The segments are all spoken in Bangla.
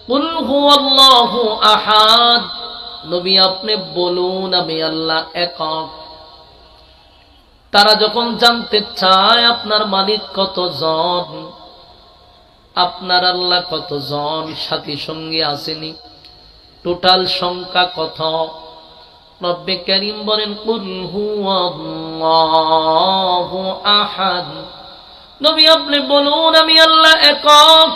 কুল হুয়াল্লাহু আহাদ, নবী আপনি বলুন আমি আল্লাহ একক। তারা যখন জানতে চায় আপনার মালিক কতজন, আপনার আল্লাহ কতজন, সাথী সঙ্গী আসেনি, টোটাল সংখ্যা কত, রব্বে কারীম বলেন কুল হুয়াল্লাহু আহাদ, নবী আপনি বলুন আমি আল্লাহ একক,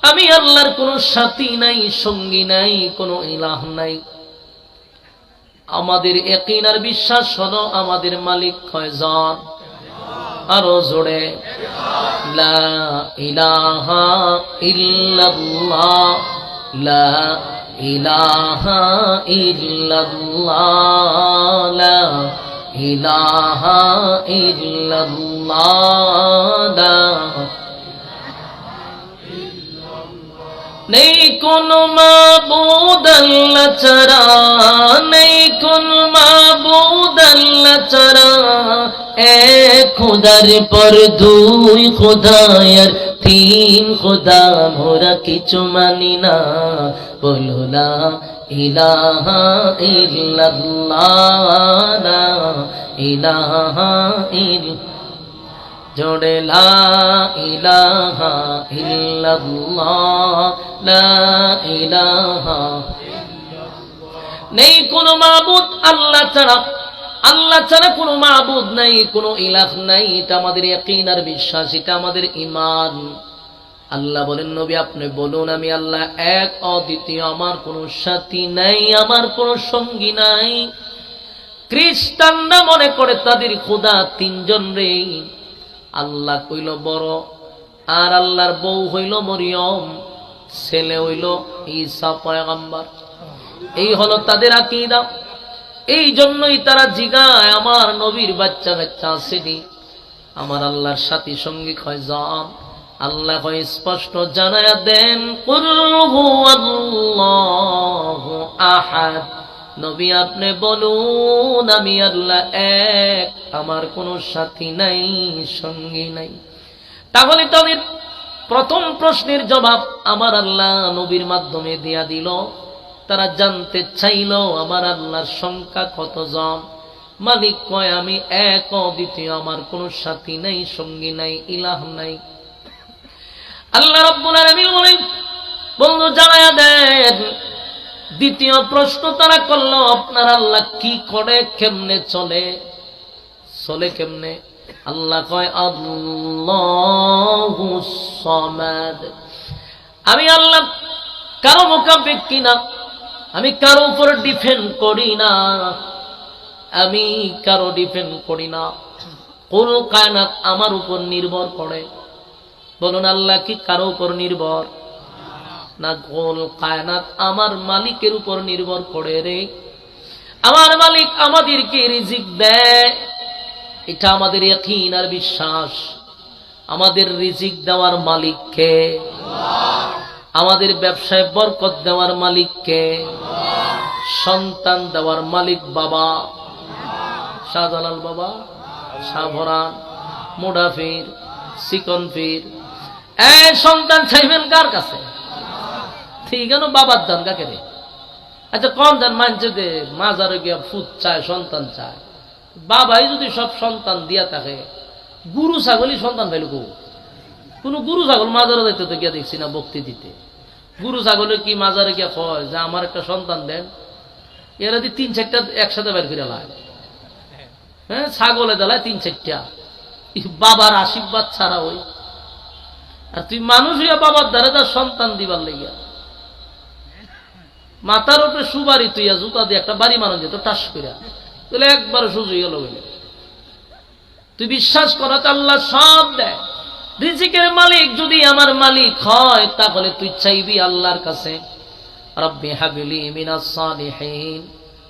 আমি আল্লাহর কোনো সাথী নাই, সঙ্গী নাই, কোনো ইলাহ নাই। আমাদের ইয়াকিন আর বিশ্বাস হলো আমাদের মালিক কয়জন, আরো জোরে লা ইলাহা ইল্লাল্লাহ, লা ইলাহা ইল্লাল্লাহ, লা ইলাহা ইল্লাল্লাহ। নেই কোন মাবুদ আল্লাহ ছাড়া, নেই কোন মাবুদ আল্লাহ ছাড়া, এক খোদার পর দুই খোদার তিন খোদা মোরা কিছু মানি না, বলো লা ইলাহা ইল্লাল্লাহ, লা ইলাহা ইল্লাল্লাহ, জোড়ে লা ইলাহা ইল্লাল্লাহ, লা ইলাহা। নেই কোনো মাবুদ আল্লাহ ছাড়া, আল্লাহ ছাড়া কোনো মাবুদ নাই, কোনো ইলাহ নাই। এটা আমাদের ইয়াকিন আর বিশ্বাস, এটা আমাদের ঈমান। আল্লাহ বলেন নবী আপনি বলুন আমি আল্লাহ এক অদ্বিতীয়, আমার কোনো সাথী নাই, আমার কোনো সঙ্গী নাই। খ্রিস্টানরা মনে করে তাদের খোদা তিনজন রে, আল্লাহ কইল বড়, আর আল্লাহর বউ হইল মরিয়ম, ছেলে হইল ঈসা পয়গম্বর। এই হলো তাদের আকীদা। এই জন্যই তারা জিগায় আমার নবীর বাচ্চা কাচ্চা আসেনি, আমার আল্লাহর সাথী সঙ্গী কয়জন। আল্লাহ কয় স্পষ্ট জানায়া দেন কুল হুয়াল্লাহু আহাদ, নবী আপনি বলুন আমি আল্লাহ এক, আমার কোনো সাথী নাই, সঙ্গী নাই। তাহলে তাদের প্রথম প্রশ্নের জবাব আমার আল্লাহ নবীর মাধ্যমে দিয়া দিল। তারা জানতে চাইল আমার আল্লাহর সংখ্যা কতজন। মালিক কয় আমি এক অদ্বিতীয়, আমার কোনো সাথী নাই, সঙ্গী নাই, ইলাহ নাই। আল্লাহ রাব্বুল আলামিন বলেন বন্ধু জানায়া দেন। দ্বিতীয় প্রশ্ন তারা করলো আপনার আল্লাহ কি করে, কেমনে চলে, চলে কেমনে? আল্লাহ কয় আল্লাহুস সামাদ, আমি আল্লাহ কারো মুখাপেক্ষী না, আমি কারো উপর ডিপেন্ড করি না, আমি কারো ডিপেন্ড করি না। কুল কায়নাত আমার উপর নির্ভর করে। বলুন আল্লাহ কি কারো উপর নির্ভর না? কুল কায়নাত আমার মালিকের উপর নির্ভর করে রে। আমার মালিক আমাদেরকে রিজিক দেয়, এটা আমাদের ইয়াকিন আর বিশ্বাস। আমাদের রিজিক দেওয়ার মালিক কে? আমাদের ব্যবসায় বরকত দেওয়ার মালিক কে? সন্তান দেওয়ার মালিক বাবা শাহজালাল বাবা, শাহভরান, মুডাফির, সিকনফির। সন্তান চাইবেন কার কাছে? ঠিক আছে, বাবার দান কাকে রে? আচ্ছা কোন দান মানছে যে মাজারে গিয়া ফুট চায়, সন্তান চায়। বাবাই যদি সব সন্তান দিয়া থাকে, গুরু ছাগলই সন্তান পাইল কো? কোন গুরু ছাগল মাজারে যাইতে তো গিয়া দেখছি না বক্তি দিতে। গুরু ছাগলে কি মাজারে গিয়া কয় যে আমার একটা সন্তান দেন? এরা দি ৩-৪টা একসাথে বের করে লাগে। হ্যাঁ, ছাগলে দেলায় ৩-৪টা। বাবার আশীর্বাদ ছাড়া ওই। আর তুই মানুষ হইয়া বাবার দ্বারা তার সন্তান দিবার লেগিয়া মাথার উপরে সুবারি তুইয়া জুতা দিয়ে একটা বাড়ি মানুষ যেত টাস করিয়া, তাহলে একবার সুযোগ গেল। তুই বিশ্বাস করা আল্লাহ সব দেয়। রিজিকের মালিক যদি আমার মালিক হয়, তাহলে তুই চাইবি আল্লাহর কাছে রব্বি হাবলি মিনাস সালিহিন।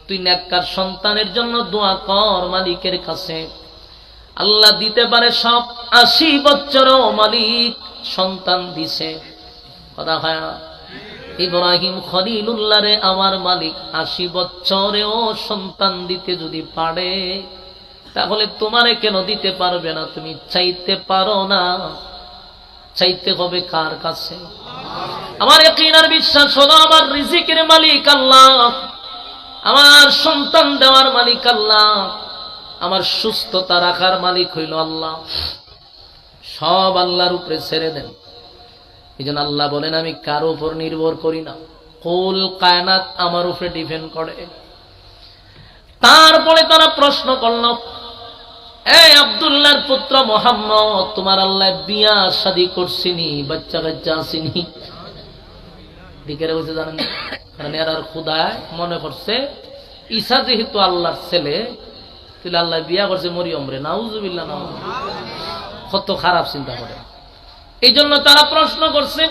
তুই নেককার সন্তানের জন্য দোয়া কর মালিকের কাছে। আল্লাহ দিতে পারে সব। ৮০ বছরও মালিক সন্তান দিছে। কথা হয় ইব্রাহিম খলিলুল্লাহ রে আমার মালিক ৮০ বছরেও সন্তান দিতে যদি পারে, তাহলে তোমারে কেন দিতে পারবে না? তুমি চাইতে পারো না। চাইতে হবে কার কাছে? আমার ইয়াকিন আর বিশ্বাস হলো আমার রিজিকের মালিক আল্লাহ, আমার সন্তান দেওয়ার মালিক আল্লাহ, আমার সুস্থতা রাখার মালিক হইল আল্লাহ। সব আল্লাহর উপরে ছেড়ে দেন। এই জন্য আল্লাহ বলেন আমি কারো উপর নির্ভর করি না, কুল কায়নাত আমার উপরে ডিপেন্ড করে। তারপরে তারা প্রশ্ন করল, এই আব্দুল্লাহর পুত্র মোহাম্মদ, তোমার আল্লাহ বিয়া শাদী করছিনি, বাচ্চা কাচ্চা আসিনি? দিকে বলছে জানেন, কারণ এরা খুদায় মনে করছে ঈসা যেহেতু আল্লাহর ছেলে, তাহলে আল্লাহ বিয়া করছে মরিয়ম রে। নাউজুবিল্লাহ, কত খারাপ চিন্তা করে। এই জন্য তারা প্রশ্ন করছে,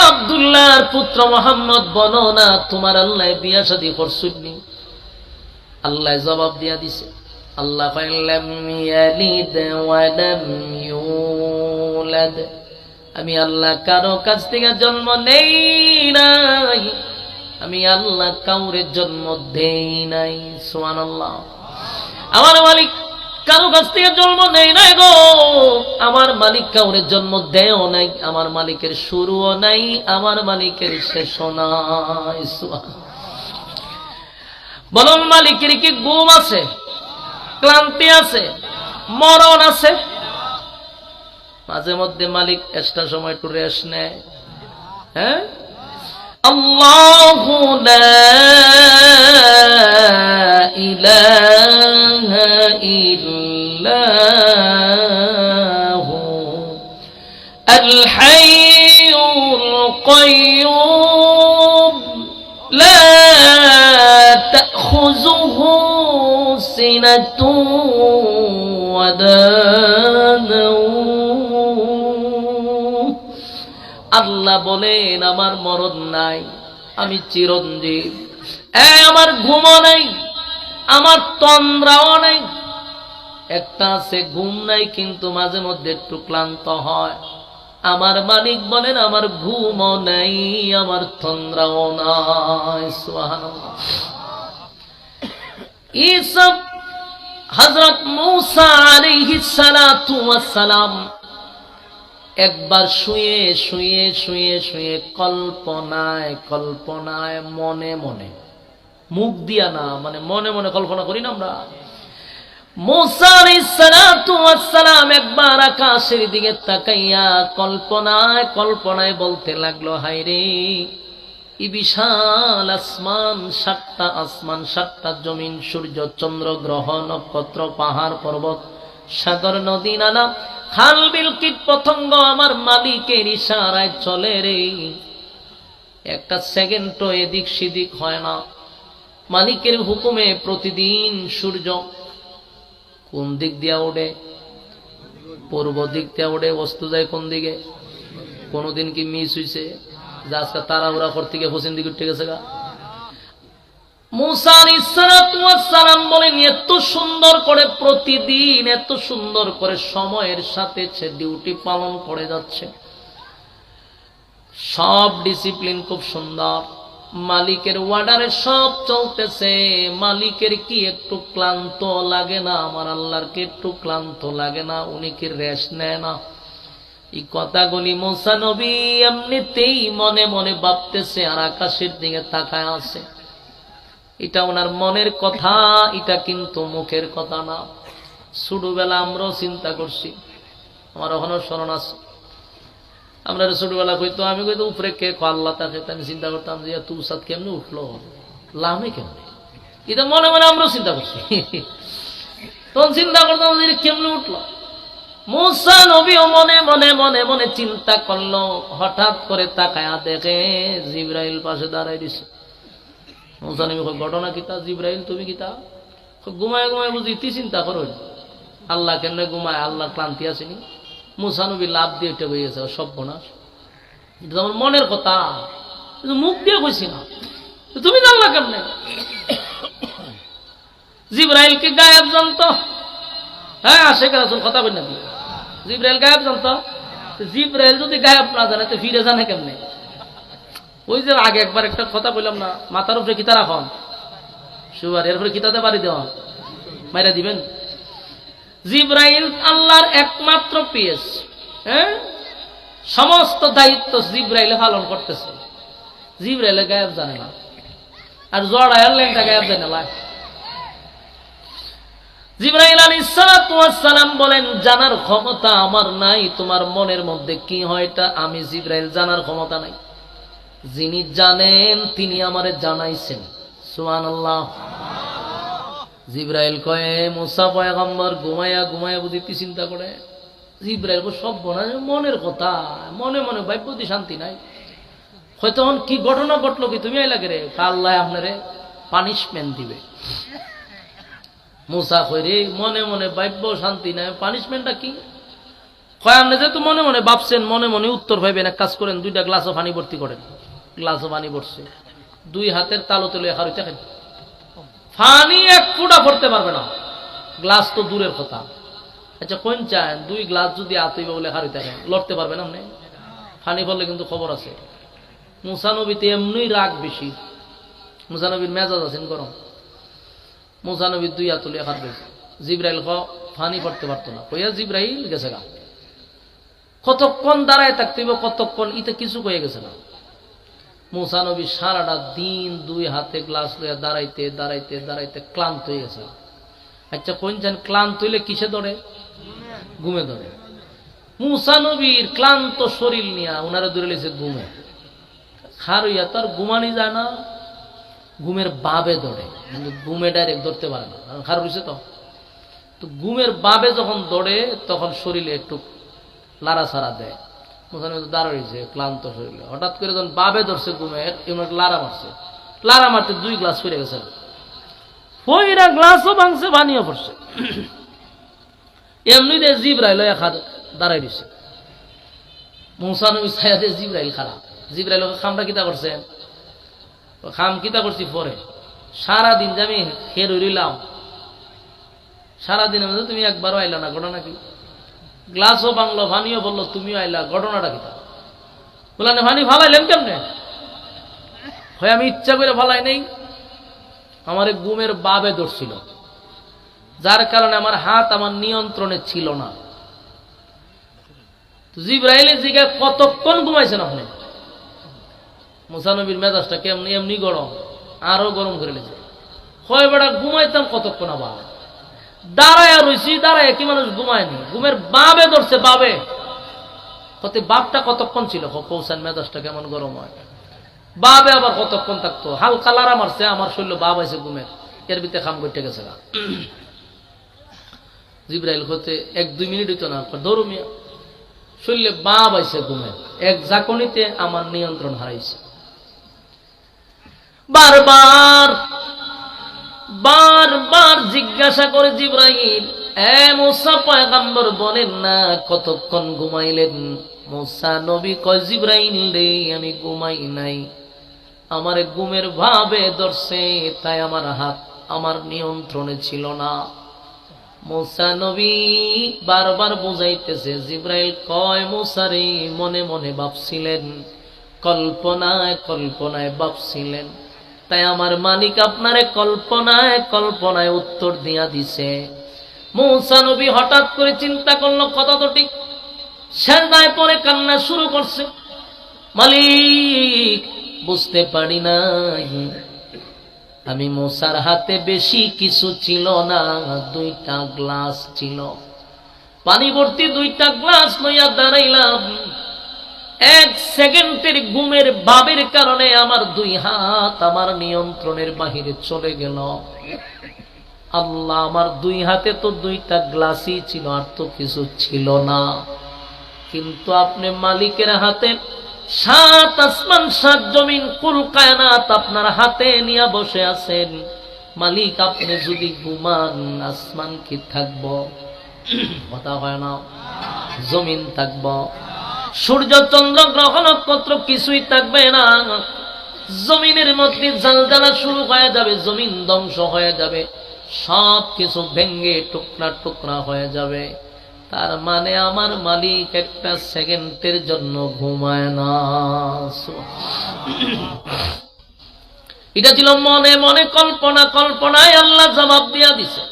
আব্দুল্লাহর পুত্র মোহাম্মদ, বলো না তোমার আল্লাহ বিয়া শাদী করছনি? আল্লাহ জবাব দিয়া দিছে, আল্লাহ লাম ইয়ালিদ ওয়া লাম ইউলাদ, আমি আল্লাহ কারো কাছ থেকে জন্ম নেই নাই, আমি আল্লাহ কাউরে জন্ম দেই নাই। সুবহানাল্লাহ। আমার মালিক কারো কাছ থেকে জন্ম নেই নাই গো, আমার মালিক কাউরে জন্ম দেও নাই, আমার মালিকের শুরুও নাই, আমার মালিকের শেষও নাই। বলুন, মালিকের কি ঘুম আছে, ক্লান্তি আছে, মরণ আছে? মাঝে মধ্যে মালিক একটা সময় একটু রেস্ট নেয়। হ্যাঁ, আল্লাহু লা ইলাহা ইল্লাহু আল হাইয়ুল কাইয়্যুম লা তাখুযুহু সিনাতুন ওয়ালা নাওম। আল্লাহ বলেন আমার মরণ নাই, আমি চিরঞ্জীব। আমার ঘুমও নাই, আমার তন্দ্রাও নাই। একটা আছে ঘুম নাই কিন্তু মাঝে মধ্যে একটু ক্লান্ত হয়। আমার মালিক বলেন আমার ঘুমও নাই, আমার তন্দ্রাও নাই। সুবহানাল্লাহ। ঈসা হযরত মূসা আলাইহিস সালাতু ওয়াস সালাম একবার শুয়ে শুয়ে শুয়ে শুয়ে কল্পনায় কল্পনায় মনে মনে, মুখ দিয়া না, মানে মনে মনে কল্পনা করি না আমরা। মূসা আলাইহিস সালাতু ওয়াস সালাম একবার আকাশের দিকে তাকাইয়া কল্পনায় কল্পনায় বলতে লাগলো, হায় রে, এই বিশাল আসমান, সাতটা আসমান, সাতটা জমিন, সূর্য চন্দ্র গ্রহ নক্ষত্র পাহাড় পর্বত সাগর নদী নালা খাল বিল কীট পতঙ্গ আমার মালিকের ইশারায় চলে রে। একটা সেকেন্ডও এদিক সেদিক হয় না। মালিকের হুকুমে প্রতিদিন সূর্য কোন দিক দিয়া ওঠে? পূর্ব দিক দিয়া ওঠে। বস্তু যায় কোন দিকে? কোনদিন কি মিস হইছে যে আজকে তাড়াহুড়া করতে গিয়ে পশ্চিম দিকে উঠে গেছে গা? মূসা আলাইহিস সালাতু ওয়াস সালাম বলেন, এত সুন্দর করে প্রতিদিন, এত সুন্দর করে সময়ের সাথে সে ডিউটি পালন করে যাচ্ছে, সব ডিসিপ্লিন খুব সুন্দর, মালিকের অর্ডারে সব চলতেছে। মালিকের কি একটু ক্লান্ত লাগে না? আমার আল্লাহর কি একটু ক্লান্ত লাগে না? উনি কি রেস্ট নেয় না? এই কথাগুলি মূসা নবী এমনিতেই মনে মনে ভাবতেছে আর আকাশের দিকে তাকায় আছে। এটা ওনার মনের কথা, এটা কিন্তু মুখের কথা না। ছোটবেলা আমরাও চিন্তা করছি, আমার এখনো স্মরণ আছে। আমরা ছোটবেলা কইতো, আমি কইতো উপরে কে আল্লাহ, তাকে আমি চিন্তা করতাম যে তু সাত কেমনি উঠলো, লামে কেমনি। এটা মনে মনে আমরাও চিন্তা করছি। তখন চিন্তা করতাম যে কেমনি উঠলো। মূসা নবীও মনে মনে মনে মনে চিন্তা করলো। হঠাৎ করে তাকায়া দেখে জিবরাইল পাশে দাঁড়াই দিছে। মূসা নবী কয়, ঘটনা কিতা? জিবরাইল তুমি কিতা? ঘুমায় ঘুমায় বুঝি ইতি চিন্তা করো, আল্লাহ কেমনে ঘুমায়, আল্লাহ ক্লান্তি আসেনি? মূসা নবী লাভ দিয়ে উঠে হয়ে গেছে, সর্বনাশ। এটা আমার মনের কথা, মুখ দিয়ে কইছি না। তুমি জানলা কেমনে? জিবরাইলকে গায়েব জানতো? হ্যাঁ, আশেখ রাসূল কথা কই না, জিবরাইল গায়েব জানতো? জিবরাইল যদি গায়েব না জানে তো ফিরে জানে কেমনে? ওই যে আগে একবার একটা কথা বললাম না, মাথার উপরে কিতা রাখন সুবার, এরপরে কিতাতে বাড়ি দেওয়া মাইরা দিবেন। জিবরাইল আল্লাহর একমাত্র পিএস, হ্যাঁ, সমস্ত দায়িত্ব জিবরাইল পালন করতেছে। জিবরাইল গায়েব জানে না, আর জড় এয়ারলাইনটা গায়েব জানে না। জিবরাইল আলাইহিস সালাতু ওয়াস সালাম বলেন, জানার ক্ষমতা আমার নাই, তোমার মনের মধ্যে কি হয় এটা আমি জিবরাইল জানার ক্ষমতা নাই। যিনি জানেন তিনি আমারে জানাইছেন। সুবহানাল্লাহ। জিবরাইল কয়ে মুসা পয়গম্বর ঘুমায়া ঘুমায়া বুঝিতে চিন্তা করে। জিবরাইল সব বনা মনের কথা, মনে মনে ভাইপতি শান্তি নাই। হয়তো কি ঘটনা ঘটলো কি তুমি আইলা রে, আল্লাহ আপনারে পানিশমেন্ট দিবে। মুসা কইরে মনে মনে ভাইব্য শান্তি নাই, পানিশমেন্টটা কি? কয় আপনি যেহেতু মনে মনে ভাবছেন, মনে মনে উত্তর ভাইবেন, এক কাজ করেন, 2টা গ্লাসও পানি ভর্তি করেন। গ্লাসও পানি ভরছে, 2 হাতের তালো তুলে হারিতে খেন, পানি 1 ফুটা ভরতে পারবে না, গ্লাস তো দূরের কথা। আচ্ছা কোন চান 2 গ্লাস যদি আতইবে বলে হারিতে খেন, লড়তে পারবে না আপনি? পানি ভরলে কিন্তু খবর আছে। মুসা নবীতে এমনি রাগ বেশি, মুসা নবীর মেজাজ আছেন গরম। মুসা নবী 2 হাত তুলে হারবে। জিবরাইল পানি পড়তে পারতো না, কইয়া জিবরাইল গেছে গা। কতক্ষণ দাঁড়ায় থাকতে হইব, কতক্ষণ ইতে কিছু কয়ে গেছে না। মুসা নবী সারাটা দিন 2 হাতে গ্লাস লইয়া দাঁড়াইতে দাঁড়াইতে দাঁড়াইতে ক্লান্ত হয়ে গেছে। আচ্ছা কোন চান ক্লান্ত হইলে কিসে ধরে? ঘুমে ধরে। মুসা নবীর ক্লান্ত শরীর নিয়ে ওনারা ধরে লেছে ঘুমে। খার হইয়া তো আর ঘুমানি যায় না, ঘুমের বাবে ধরে, কিন্তু ঘুমে ডাইরেক্ট ধরতে পারে না, খার হইছে তো। তো ঘুমের বাবে যখন দৌড়ে তখন শরীরে একটু লাড়াছাড়া দেয়। মুসা নবী দাঁড়াইছে ক্লান্ত শরীরে, হঠাৎ করে যখন বাবে ধরছে ঘুমের, এমন লাড়া মারছে। লাড়া মারতে 2 গ্লাস পড়ে গেছে, পইরা গ্লাসও ভাঙছে, পানিও পড়ছে। এমনি রে জিবরাইল দাঁড়াই দিছে। মুসা নবী ছায়াতে জিবরাইল খারাপ। জিবরাইল খামটা কিতা করছেন? খাম কিতা করছি পরে, সারাদিন যে আমি খের রইলাম, সারাদিনের মধ্যে তুমি একবারও আইলা না, ঘটনা কি? গ্লাসও ভাঙলো, পানিও বললো, তুমিও আইলা, ঘটনাটা কিতা? বললেন পানি ফালাইলেন কেমনে? হয় আমি ইচ্ছা করে ফালাই নেই, আমার ঘুমের বাবে ধরছিল, যার কারণে আমার হাত আমার নিয়ন্ত্রণে ছিল না। জিবরাইলের জিগা কতক্ষণ ঘুমাইছেন আপনি? মুসা নবীর মেজাজটা কেমনি এমনি গরম, আরো গরম করে লেছে। হয় বেড়া ঘুমাইতাম কতক্ষণ, আবার দাঁড়ায় রইছি, দাঁড়ায় কি মানুষ ঘুমায়নি? ঘুমের বাবে ধরছে, বাবে। কত বাপটা কতক্ষণ ছিল? কৌশান মেজাজটা কেমন গরম হয়। বাবে আবার কতক্ষণ থাকতো? হালকা লারা মারছে, আমার শরীর বাপ আছে ঘুমের, এর ভিতরে খাম করতে গেছে না। জিবরাইল হতে 1-2 মিনিট হইতো না, ধরু মিয়া শরীরে বাপ আইছে ঘুমের, এক জাকনিতে আমার নিয়ন্ত্রণ হারাইছে। বারবার বারবার জিজ্ঞাসা করে জিবরাইল, এ মুসা পয়গম্বর বলেন না কতক্ষণ ঘুমাইলেন? মুসা নবী কয়, জিবরাইল রে আমি ঘুমাই নাই, আমার ঘুমের ভাবে ধরছে, তাই আমার হাত আমার নিয়ন্ত্রণে ছিল না। মুসা নবী বারবার বুঝাইতেছে। জিবরাইল কয়, মুসা রে মনে মনে ভাবছিলেন, কল্পনায় কল্পনায় ভাবছিলেন, তাই আমার মালিক আপনারে কল্পনায় কল্পনায় উত্তর দিয়া দিছে। মুসা নবী হঠাৎ করে চিন্তা করলো, কথা তো ঠিক। সেজদায় পরে কান্না শুরু করছে, মালিক বুঝতে পারি নাই, আমি মুসার হাতে বেশি কিছু ছিল না, 2টা গ্লাস ছিল, পানি ভর্তি 2টা গ্লাস লইয়া দাঁড়াইলাম। 1 সেকেন্ডের ঘুমের ভাবের কারণে আমার 2 হাত আমার নিয়ন্ত্রণের বাহিরে চলে গেল। আল্লাহ, আমার 2 হাতে তো 2টা গ্লাসই ছিল, আর তো কিছু ছিল না। কিন্তু আপনি মালিকের হাতে 7 আসমান 7 জমিন কুল কায়নাত আপনার হাতে নিয়ে বসে আছেন। মালিক আপনি যদি ঘুমান, আসমান কি থাকবো? কথা হয় না। জমিন থাকবো, সূর্য চন্দ্র গ্রহ নক্ষত্র কিছুই থাকবে না। জমিনের মধ্যে জালজালা শুরু হয়ে যাবে, জমিন ধ্বংস হয়ে যাবে, সব কিছু ভেঙ্গে টুকরা টুকরা হয়ে যাবে। তার মানে আমার মালিক 1 সেকেন্ডের জন্য ঘুমায় না। এটা ছিল মনে মনে কল্পনা, কল্পনায় আল্লাহ জবাব দিয়া দিছে।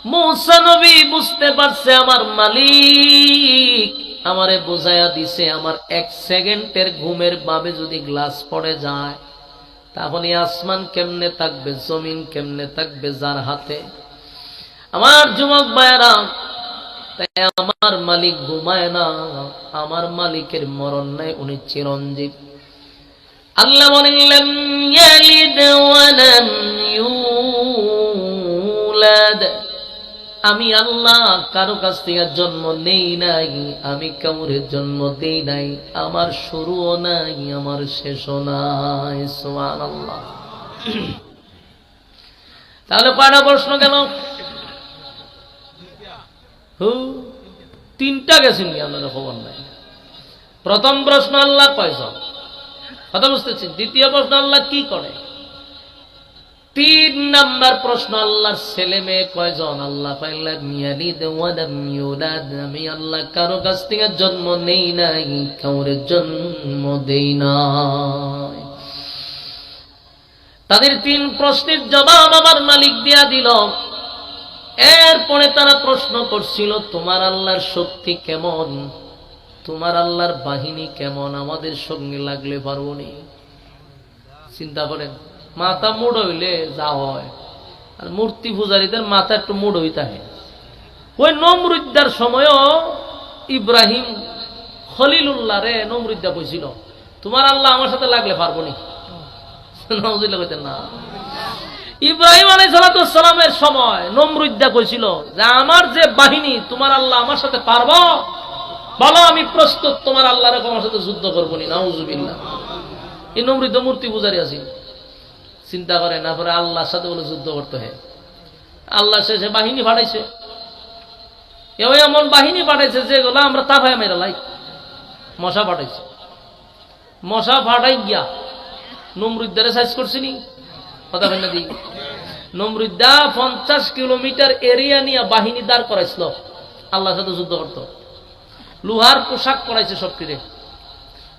মুসা নবী বুঝতে পারছে আমার মালিক আমারে বুঝাইয়া দিছে আমার 1 সেকেন্ডের ঘুমের বাবে যদি গ্লাস পড়ে যায় তাহলে আসমান কেমনে থাকবে, জমিন কেমনে থাকবে যার হাতে। আমার যুবক ভাইরা, তাই আমার মালিক ঘুমায় না, আমার মালিকের মরণ নাই, উনি চিরঞ্জীব। আল্লাহ বলেন লাম ইয়ালিদ ওয়া লাম ইউলাদ, আমি আল্লাহ কারো কাছ থেকে জন্ম নেই নাই, আমি কাউরে জন্ম দেই নাই, আমার শুরুও নাই, আমার শেষও নাই। সুবহানাল্লাহ। তাহলে কয়টা প্রশ্ন গেল? তিনটা গেছেন কি আপনাদের খবর নাই। প্রথম প্রশ্ন আল্লাহ কয়জন, কথা বুঝতেছি। দ্বিতীয় প্রশ্ন আল্লাহ কি করে। 3 নাম্বার প্রশ্ন আল্লাহর ছেলে মেয়ে কয়জন। আল্লাহ পাইলাম ইয়ালিদ ওয়া লাম ইউলাদ, আমি আল্লাহ কারো কাছ থেকে জন্ম নেই নাই, কাউরে জন্ম দেই নাই। তাদের 3 প্রশ্নের জবাব আমার মালিক দিয়া দিল। এরপরে তারা প্রশ্ন করছিল তোমার আল্লাহর শক্তি কেমন, তোমার আল্লাহর বাহিনী কেমন, আমাদের সঙ্গে লাগলে পারবো নি। চিন্তা করেন, মাথা মুড় হইলে যা হয়, আর মূর্তি পূজারীদের মাথা একটু মুড় হইতে হয়। ওই নমরুদ্দার সময়ও ইব্রাহিম খলিলুল্লাহ রে নমরুদ্দা কইছিল তোমার আল্লাহ আমার সাথে লাগলে পারবো নি। না, ইব্রাহিম আলাইহিস সালামের সময় নমরুদ্দা কইছিল যে আমার যে বাহিনী, তোমার আল্লাহ আমার সাথে পারবো, বলো আমি প্রস্তুত, তোমার আল্লাহ রে আমার সাথে যুদ্ধ করবো নি। নাউজুবিল্লাহ। এই নমরুদ্দা মূর্তি পূজারী আছে। চিন্তা করে না, পরে আল্লাহর সাথে বলে যুদ্ধ করতে হয়। আল্লাহ শেষে বাহিনী পাঠাইছে, এমন বাহিনী পাঠাইছে যেগুলো আমরা তাফায় মেরা লাই। মশা পাঠাইছে, মশা পাঠাই গিয়া নমরুদ্দারে সাইজ করছিনি। কথা বল না দি, নমরুদ্দা 50 কিলোমিটার এরিয়া নিয়ে বাহিনী দাঁড় করাইছিল, আল্লাহর সাথে যুদ্ধ করত। লোহার পোশাক পরাইছে সবটিরে,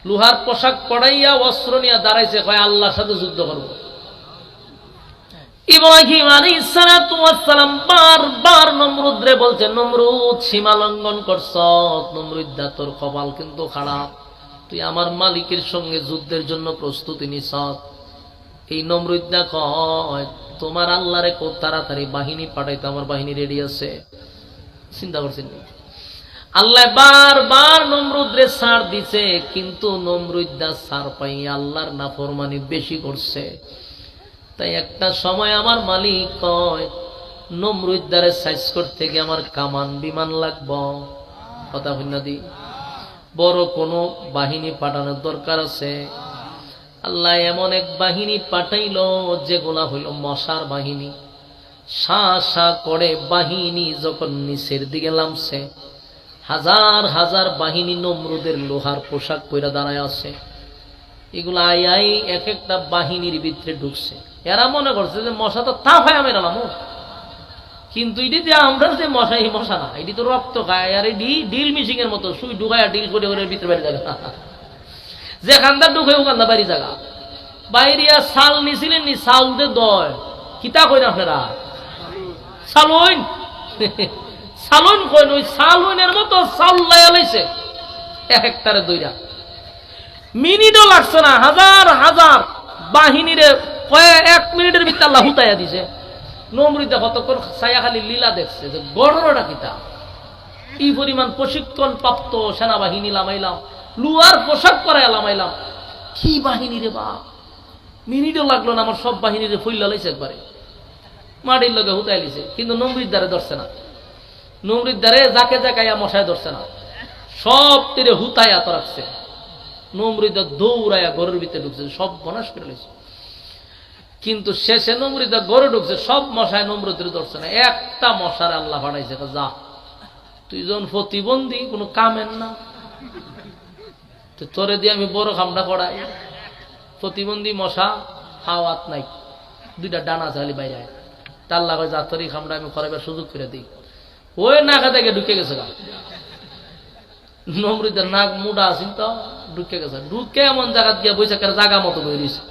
লোহার পোশাক পরাইয়া অস্ত্র নিয়ে দাঁড়াইছে, কয় আল্লাহর সাথে যুদ্ধ করবো। ইব্রাহিম আলাইহিস সালাতু ওয়াস সালাম বারবার নমরুদরে বলছে, নমরুদ সীমা লঙ্ঘন করছ, নমরুদ্দা তোর কপাল কিন্তু খারাপ, তুই আমার মালিকের সঙ্গে যুদ্ধের জন্য প্রস্তুতি নিছ। এই নমরুদ্দা কয় তোমার আল্লাহরে খুব তাড়াতাড়ি বাহিনী পাঠাইতে, আমার বাহিনী রেডি আছে। চিন্তা করছেন, আল্লাহ বারবার নমরুদরে ছাড় দিছে, কিন্তু নমরুদ্দা ছাড় পাই আল্লাহর নাফরমানি বেশি করছে। তাই একটা সময় আমার মালিক কয় নমরুদ্দারে সাইজ করতে গিয়ে আমার কামান বিমান লাগব। কথা হইনা দি, বড় কোনো বাহিনী পাঠানোর দরকার আছে। আল্লাহ এমন এক বাহিনী পাঠাইল যেগুলা হইল মশার বাহিনী। শা শা করে বাহিনী যখন নিচের দিকে নামছে, হাজার হাজার বাহিনী নমরুদের লোহার পোশাক পরে দাঁড়ায় আছে। এগুলো আই আই এক একটা বাহিনীর ভিতরে ঢুকছে। এরা মনে করছে যে মশা তো তা হয় আমি এলাম, কিন্তু এটি যে আমরা যে মশা, এই মশা না, এটি তো রক্ত খায়। আর এটি ডিল মিশিং এর মতো, সুই ঢুকায় ডিল করে করে ভিতরে বাইরে জায়গা, যেখানটা ঢুকে ওখানটা বাইরে জায়গা। বাইরিয়া সাল নিছিলেন নি, সাল দে দয় কিতা কইন আপনারা, সালইন সালইন কইন, ওই সালইনের মতো সাল লাইছে এক একটারে দইরা। মিনিটও লাগছে না, হাজার হাজার বাহিনীরে কয়েক 1 মিনিটের ভিতরে আল্লাহ হুতাইয়া দিছে। নমরুদ্দা কতক্ষণ ছায়া খালি লীলা দেখছে যে গড়টা কিতা, এই পরিমাণ প্রশিক্ষণ প্রাপ্ত সেনাবাহিনী লামাইলাম, লুয়ার পোশাক পরায় লামাইলাম, কি বাহিনী রে বা। মিনিটও লাগলো না, আমার সব বাহিনীরে ফুল্লা লাইছে একবারে, মাটির লগে হুতাই লিছে। কিন্তু নমরুদ্দারে ধরছে না, নমরুদ্দারে যাকে জাকাইয়া মশায় ধরছে না, সব তীরে হুতাইয়া তো রাখছে। নমরুদ্দা দৌড়াইয়া ঘরের ভিতরে ঢুকছে, সব বনাশ করে লেছে। কিন্তু শেষে নমরুদ্দা ঘরে ঢুকছে, সব মশায় নমরুদের ধরছে না, একটা মশার আল্লাহ পাঠাইছে, যা তুই যখন প্রতিবন্ধী কোনো কামের না, তো তোরে দিয়ে আমি বড় খামটা করাই। প্রতিবন্ধী মশা হাওয়াত নাই, 2টা ডানা চালি বাইরে, তার লাগে যা তোর এই খামটা আমি করাবার সুযোগ করে দিই। ওই নাকা থেকে ঢুকে গেছে গা, নমরুদের নাক মুডা আসিন তো ঢুকে গেছে, ঢুকে এমন জায়গা গিয়ে বসে জায়গা মতো বই দিছে।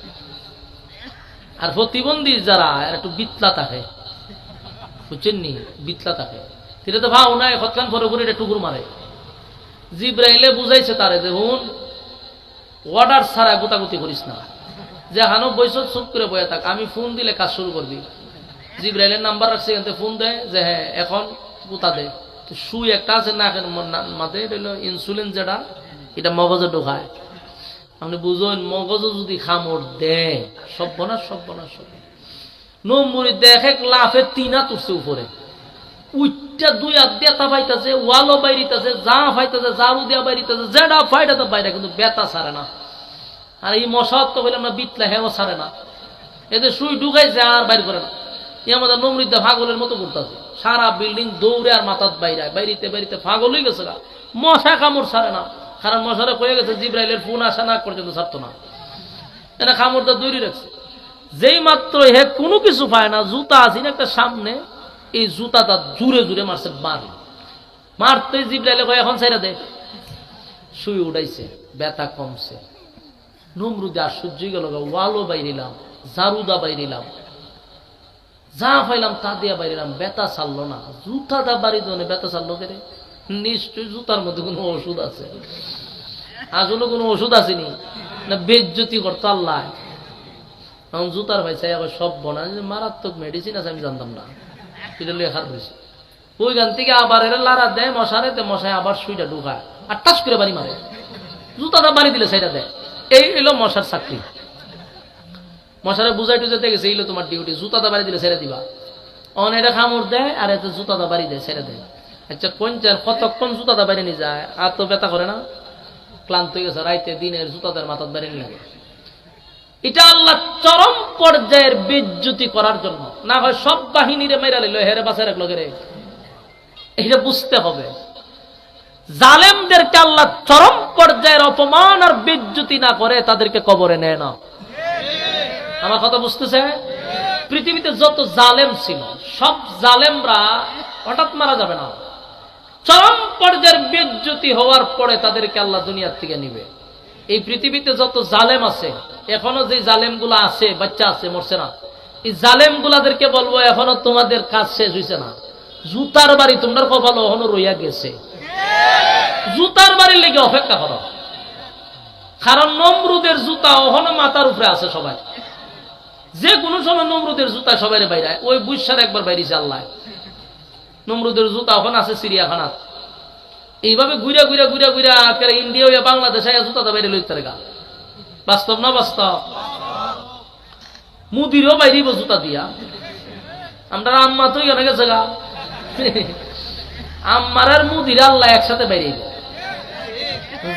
আর প্রতিবন্ধী যারা একটু বিতলা থাকে, বুঝছেন নি, বিতলা থাকে, সেটা তো ভাও নাই, হতকান পরে করে টুকুর মারে। জিব্রাইলে বুঝাইছে তারে যে হুন অর্ডার ছাড়া গোতাগুতি করিস না, যে হানো বৈশ চুপ করে বয়ে থাক, আমি ফোন দিলে কাজ শুরু করবি। জিব্রাইলের নাম্বার রাখছে, এখান থেকে ফোন দেয় যে হ্যাঁ এখন গোতা দে। তো সুই একটা আছে না মাথায়, এটা হলো ইনসুলিন, যেটা এটা মগজে ঢোকায়। আপনি বুঝুন মগজে যদি খামড় দেয় সর্বনাশ সর্বনাশ। নম্বরি দেখে লাফে তিনা তুলছে উপরে, উইটা দুই হাত দিয়ে তা পাইতেছে, ওয়ালও বাইরিতেছে, যা ফাইতেছে জারু দিয়া বাইরিতেছে, যেটা ফাইটা তো বাইরে, কিন্তু বেতা সারে না। আর এই মশা তো বললাম না বিতলা, হেও সারে না, এদের সুই ঢুকাইছে আর বাইর করে না। ই আমাদের নমৃদ্ধা ফাগলের মতো করতেছে, সারা বিল্ডিং দৌড়ে আর মাথাত বাইরে বাইরিতে বাইরিতে ফাগল হয়ে গেছে। মশা কামড় সারে না, কারণ মশারে কয়ে গেছে জিব্রাইলের ফোন আসা না পর্যন্ত ছাড়তো না, এরা কামড়টা দৌড়ি রাখছে। যেই মাত্র হে কোনো কিছু পায় না, জুতা আছে না একটা সামনে, এই জুতাটা জুড়ে জুড়ে মারছে, মারতে জিব্রাইলে কয়ে এখন ছাইরা দে। শুই উঠাইছে, ব্যথা কমছে। নমরুদে আশ্চর্য গেল, ওয়ালও বাইরিলাম, জারুদা বাইরিলাম, যা পাইলাম তা দিয়া বাইরিলাম, ব্যথা ছাড়লো না। জুতাটা বাড়ি দোনে ব্যথা ছাড়লো কেরে? নিশ্চয়ই জুতার মধ্যে কোনো ওষুধ আছে। আসলে কোনো ওষুধ আসেনি না, বেজ্জতি করতো আল্লাহ। এখন জুতার ভাই চাই আবার সব বনা মারাত্মক মেডিসিন আছে, আমি জানতাম না, এটা লেখার হয়েছে। ওইখান থেকে আবার এরা লাড়া দেয় মশারে, মশায় আবার সুইটা ঢুকায় আর টাচ করে বাড়ি মারে, জুতাটা বাড়ি দিলে সেইটা দেয়। এই এলো মশার চাকরি। মশারে বুঝাই টুজাতে গেছে, এইলো তোমার ডিউটি, জুতাটা বাড়ি দিলে ছেড়ে দিবা। অন এটা খামড় দেয় আর এতে জুতাটা বাড়ি দেয়, ছেড়ে দেয়। আচ্ছা কোনটার কতক্ষণ জুতাটা বাইরে নিয়ে যায়, আর তো ব্যথা করে না, ক্লান্ত হয়ে গেছে, রাইতে দিনের জুতাদের মাথার বাইরে নিয়ে লাগে। এটা আল্লাহ চরম পর্যায়ের বেজ্জতি করার জন্য, না হয় সব বাহিনীরে মেরা লইল, হেরে বাসায় রাখলো রে। এটা বুঝতে হবে, জালেমদেরকে আল্লাহ চরম পর্যায়ের অপমান আর বেজ্জতি না করে তাদেরকে কবরে নেয় না। আমার কথা বুঝতেছে? পৃথিবীতে যত জালেম ছিল সব জালেমরা হঠাৎ মারা যাবে না, চরম পর্যায়ের বেজ্জতি হওয়ার পরে তাদেরকে আল্লাহ দুনিয়ার থেকে নিবে। এই পৃথিবীতে যত জালেম আছে, এখনো যে জালেম গুলা আছে, বাচ্চা আছে, মরছে না, এই জালেম গুলাদেরকে বলবো এখনো তোমাদের কাজ শেষ হয়েছে না, জুতার বাড়ি তোমার কপাল এখনো রইয়া গেছে, জুতার বাড়ির লেগে অপেক্ষা করো। কারণ নমরুদের জুতা ওখানে মাথার উপরে আছে সবাই, যে কোনো সময় নমরুদের জুতা সবাই বাইরে, ওই বুঝার একবার বাইরেছে আল্লাহ। নমরুদের জুতা ওখানে আছে চিড়িয়াখানাত, এইভাবে ঘুরে ঘুরে ঘুরে ঘুরে ইন্ডিয়া হইয়া বাংলাদেশে জুতাটা বাইরে লইতে গা। বাস্তব না বাস্তব? মুদিরও বাইরে জুতা দিয়া, আমরা আম্মা তো অনেক গেছে গা, আম্মার আর মুদির আল্লাহ একসাথে বাইরে।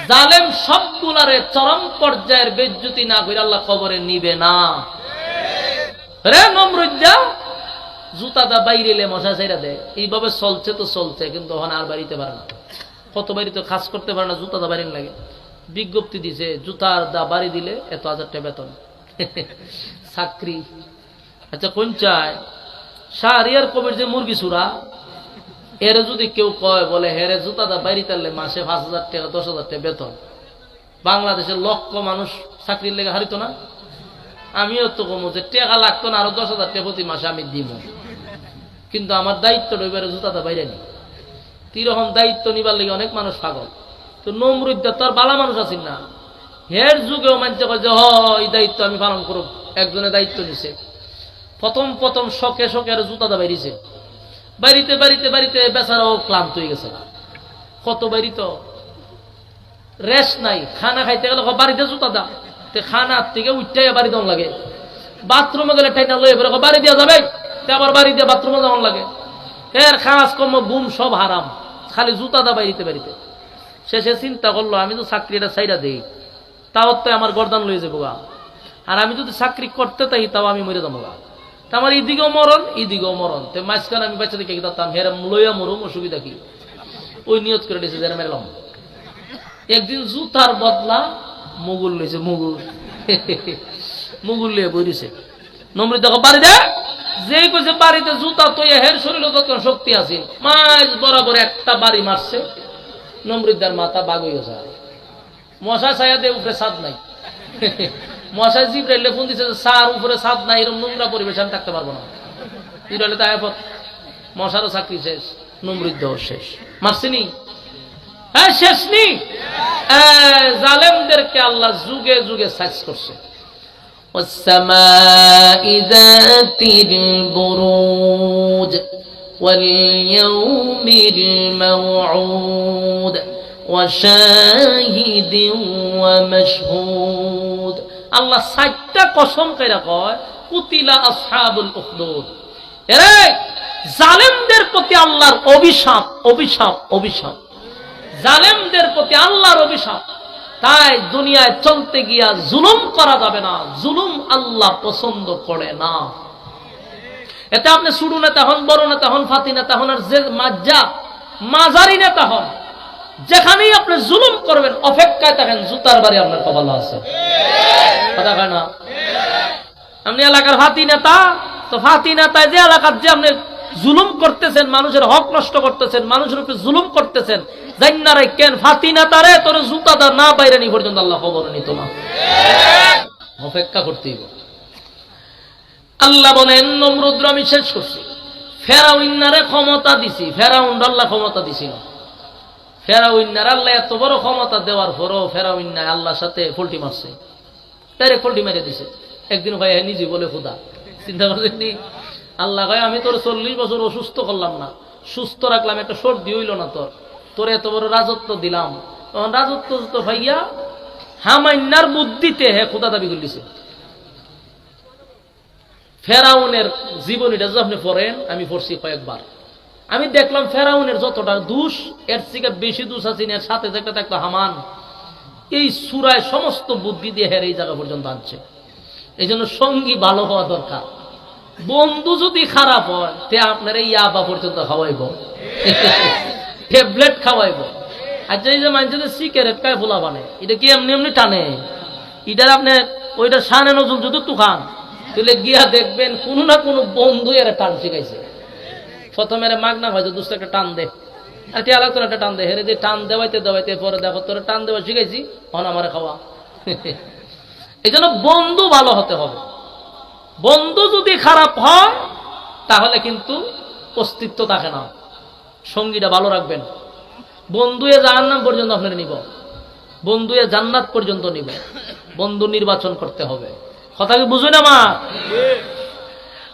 জালেম সবগুলারে চরম পর্যায়ের বেজ্জতি না করে আল্লাহ কবরে নিবে না রে। নমরুদ্দা জুতাটা বাইরে মশা চাইরা দেয়, এইভাবে চলছে তো চলছে, কিন্তু ওখানে আর বাড়িতে পারে না। কত বাড়িতে কাজ করতে পারে না, জুতাটা বাড়ি লাগে। বিজ্ঞপ্তি দিছে, জুতার দা বাড়ি দিলে এত 1000 টাকা বেতন, চাকরি। আচ্ছা কোন চায় শাহরিয়ার কবির যে মুরগি সুরা, এরে যদি কেউ কয় বলে হেরে জুতাটা বাইরে তারলে মাসে 5000 টাকা 10,000 টাকা বেতন, বাংলাদেশের লক্ষ মানুষ চাকরির লেগে হারিত না? আমিও তো কমো যে টাকা লাগতো না, আরো 10,000 টাকা প্রতি মাসে আমি দিব, কিন্তু আমার দায়িত্ব রইবারে জুতাটা বাইরে নি। তিরকম দায়িত্ব নিবার লেগে অনেক মানুষ পাগল। তো নমরুদ্দা তো আর বালা মানুষ আছেন না, হের যুগেও মানছে যে হ এই দায়িত্ব আমি পালন করব। একজনের দায়িত্ব নিছে, প্রথম প্রথম শখে শখে আর জুতাটা বাইরেছে, বাড়িতে বাড়িতে বাড়িতে বেচারাও ক্লান্ত হয়ে গেছে। কত বাড়ি তো রেস্ট নাই, খানা খাইতে গেলে বাড়িতে জুতা দা, খানার থেকে উঠতে বাড়ি দেওয়া লাগে। বাথরুমে গেলে টাইনা লয়ে ফেলে বাড়ি দেওয়া যাবে, আবার বাড়ি দিয়ে বাথরুমে যাওয়ার লাগে। এর কাজ কর্ম গুম সব হারাম, খালি জুতা দা বাড়িতে বাড়িতে। শেষে চিন্তা করলো আমি তো চাকরিটা সাইডা দিই, তাও তো আমার গর্দান লয়ে যাবো গা, আর আমি যদি চাকরি করতে তাই তাও আমি মরে যাবো গা। আমার এদিকেও মরণ এদিকেও মরণ, তো মাঝখানে আমি বাচ্চা দেখে দিতাম হেরা লইয়া মরুম, অসুবিধা কি? ওই নিয়ত করে দিয়েছে যারা মেরলাম। একদিন জুতার বদলা মুগুল লইছে, মুগুল মুগুল লিয়ে বইছে। নমরুদ দেখো বাড়ি দে, যেই কইছে বাড়িতে জুতা তো হের শরীরে যত শক্তি আছে, মাছ বরাবর একটা বাড়ি মারছে, নমরুদ্দার মাথা বাগ হয়ে যায়। মশা ছায়া দিয়ে উপরে ছাদ নাই, মশা জিব্রাইলে ফোন দিছে সার উপরে ছাদ নাই, এরকম নোংরা পরিবেশ আমি থাকতে পারবো না। ইরালে তাই মশারও চাকরি শেষ, নমরুদ্দাও শেষ। মারছিনি হ্যাঁ, শেষ নি। জালেমদেরকে আল্লাহ যুগে যুগে সাইজ করছে। والسماء ذات البروج واليوم الموعود وشاهد ومشهود। আল্লাহ ৬০টা কসম কইরা কয় কুতিলা আসহাবুল উখদুদ। এরে জালেমদের প্রতি আল্লাহর অভিশাপ, অভিশাপ, অভিশাপ। জালেমদের প্রতি আল্লাহর অভিশাপ। তাই দুনিয়ায় চলতে গিয়া জুলুম করা যাবে না। জুলুম আল্লাহ পছন্দ করে না। এতে আপনি শুরু নেতা হন, বড় নেতা হন, ফাতি নেতা হন, আর যে মাঝারি নেতা হন, যেখানেই আপনি জুলুম করবেন অপেক্ষায় থাকেন, জুতার বাড়ি আপনার কপালে আছে। কথা কয় না? আপনি এলাকার ফাতি নেতা, তো ফাতি নেতায় যে এলাকার যে আপনি জুলুম করতেছেন, মানুষের হক নষ্ট করতেছেন, মানুষের উপরে জুলুম করতেছেন, জান্নারে কেন ফাতি নেতারে তোর জুতাটা না বাইরে নি পর্যন্ত আল্লাহ খবর নিত না। অপেক্ষা করতেই। আল্লাহ বলেন নমরুদ আমি শেষ করছি, ফেরাউন্নারে ক্ষমতা দিছি। ফেরাউন আল্লাহ ক্ষমতা দিছিল। ফেরাউন্নার আল্লাহ এত বড় ক্ষমতা দেওয়ার পরও ফেরাউন্না আল্লাহর সাথে ফল্টি মারছে, ডাইরেক্ট ফল্টি মেরে দিছে। একদিন ভাই নিজে বলে খুদা, চিন্তা করছেন আল্লাহ ভাই আমি তোর 40 বছর অসুস্থ করলাম না, সুস্থ রাখলাম, একটা সর্দি হইল না তোর, তোর এত বড় রাজত্ব দিলাম, তখন রাজত্ব তো ভাইয়া হামাইন্নার বুদ্ধিতে হে খুদা দাবি করলিছে। ফেরাউনের জীবনীটা যদি আপনি পড়েন, আমি পড়ছি কয়েকবার, আমি দেখলাম ফেরাউনের যতটা দোষ এর থেকে বেশি দোষ আছে এর সাথে একটা থাকতো হামান। এই সূরায় সমস্ত বুদ্ধি দিয়ে হের এই জায়গা পর্যন্ত আনছে। এই জন্য সঙ্গী ভালো হওয়া দরকার। বন্ধু যদি খারাপ হয় তে আপনার এই ইয়াবা পর্যন্ত খাওয়াইব, ট্যাবলেট খাওয়াইব। আর যে মানুষদের সিগারেট খায় ফোলা বানে, এটা কি এমনি এমনি টানে? এটার আপনি ওইটা শানে নজরুল যদি একটু খান, তাহলে গিয়া দেখবেন কোনো না কোনো বন্ধু এরা টান শিখাইছে। প্রথমে মাগনা হয়তো দুষ্ট একটা টান দে, আর টিয়া লাগতো একটা টান দে, হেরে যে টান দেওয়াইতে দেওয়াইতে পরে দেখো তোর টান দেওয়া শিখাইছি, হন আমার খাওয়া। এই জন্য বন্ধু ভালো হতে হবে। বন্ধু যদি খারাপ হয় তাহলে কিন্তু অস্তিত্ব থাকে না। সঙ্গীটা ভালো রাখবেন। বন্ধু এ জাহান্নাম পর্যন্ত আপনার নিব, বন্ধু এ জান্নাত পর্যন্ত নিব। বন্ধু নির্বাচন করতে হবে। কথা কি বুঝুন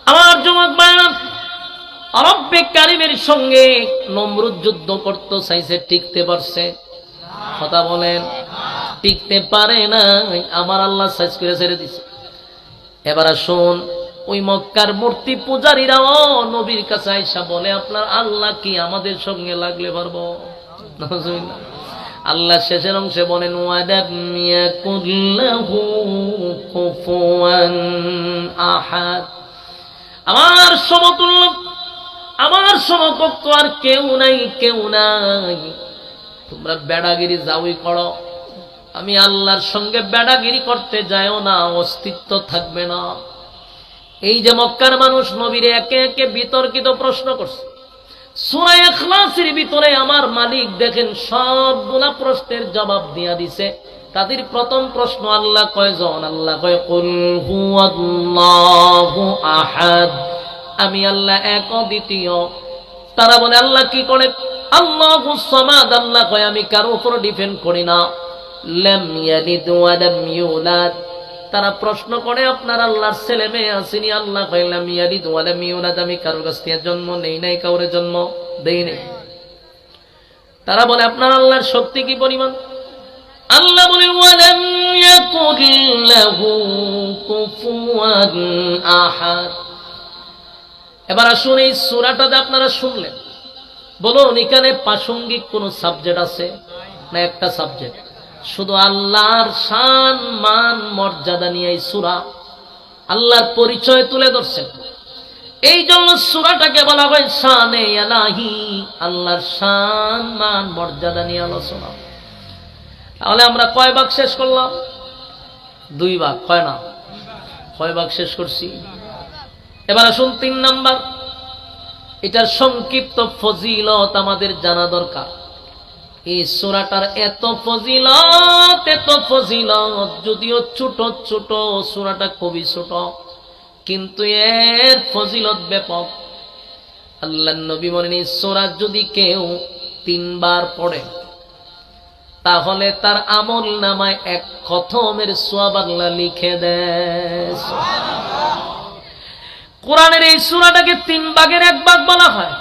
আমার যুবক ভাইরা? রব্বে কারিমের সঙ্গে নমরুদ যুদ্ধ করতে চাইছে, টিকতে পারছে? কথা বলেন, টিকতে পারে না। আমার আল্লাহ সাইজ করে ছেড়ে দিছে। এবার আসুন, ওই মক্কার মূর্তি পূজারীরাও নবীর কাছে আইসা বলে আপনার আল্লাহ কি আমাদের সঙ্গে লাগলে পারবো? আল্লাহ শেষের অংশে বলেন ওয়ালাম ইয়াকুল্লাহু কুফুয়ান আহাদ। আমার সমতুল্য, আমার সমকক্ষ আর কেউ নাই, কেউ নাই। তোমরা বেড়াগিরি যাওই করো, আমি আল্লাহর সঙ্গে বেড়াগিরি করতে যাইও না, অস্তিত্ব থাকবে না। এই যে মক্কার মানুষ নবীরে একে একে বিতর্কিত প্রশ্ন করছে। সূরা ইখলাসের ভিতরে আমার মালিক দেখেন সবগুলা প্রশ্নের জবাব দিয়া দিছে। তাদের প্রথম প্রশ্ন আল্লাহ কয়জন? আল্লাহ কয় কুল হুয়াল্লাহু আহাদ, আমি আল্লাহ এক দ্বিতীয়। তারা বলে আল্লাহ কি করে? আল্লাহুস সামাদ, আল্লাহ কয় আমি কারো উপর ডিপেন্ড করি না। লাম ইয়ালিদ ওয়া লাম ইউলাদ, তারা প্রশ্ন করে আপনার আল্লাহর ছেলে মেয়ে আসেনি? আল্লাহ কয় লাম ইয়ালিদ ওয়া লাম ইউলাদ, আমি কারোর কাছ থেকে জন্ম নেই নাই, কাউরে জন্ম দেই নাই। তারা বলে আপনার আল্লাহর শক্তি কি পরিমাণ? আল্লাহ বলে ওয়া লাম ইয়াকুল লাহু কুফুয়ান আহাদ। এবার আসুন, এই সূরাটাতে আপনারা শুনলেন, বলুন এখানে প্রাসঙ্গিক কোন সাবজেক্ট আছে না? একটা সাবজেক্ট, শুধু আল্লাহর শান মান মর্যাদা নিয়ে এই সূরা আল্লাহর পরিচয় তুলে ধরছেন। এই জন্য সূরাটাকে বলা হয় শানে ইলাহি, আল্লাহর শান মান মর্যাদা নিয়ে আলোচনা। তাহলে আমরা কয় ভাগ শেষ করলাম? 2 ভাগ। কয় না? কয় ভাগ শেষ করছি? এবার আসুন 3 নাম্বার, এটার সংক্ষিপ্ত ফজিলত আমাদের জানা দরকার। এই সূরাটার এত ফজিলত, যদিও ছোট ছোট সূরাটা খুবই ছোট, কিন্তু এর ফজিলত ব্যাপক। আল্লাহর নবী বলেন এই সূরা যদি কেউ 3 বার পড়ে, তাহলে তার আমল নামায় এক খতমের সওয়াব আল্লাহ লিখে দেয়। কোরআনের এই সূরাটাকে 3 ভাগের 1 ভাগ বলা হয়।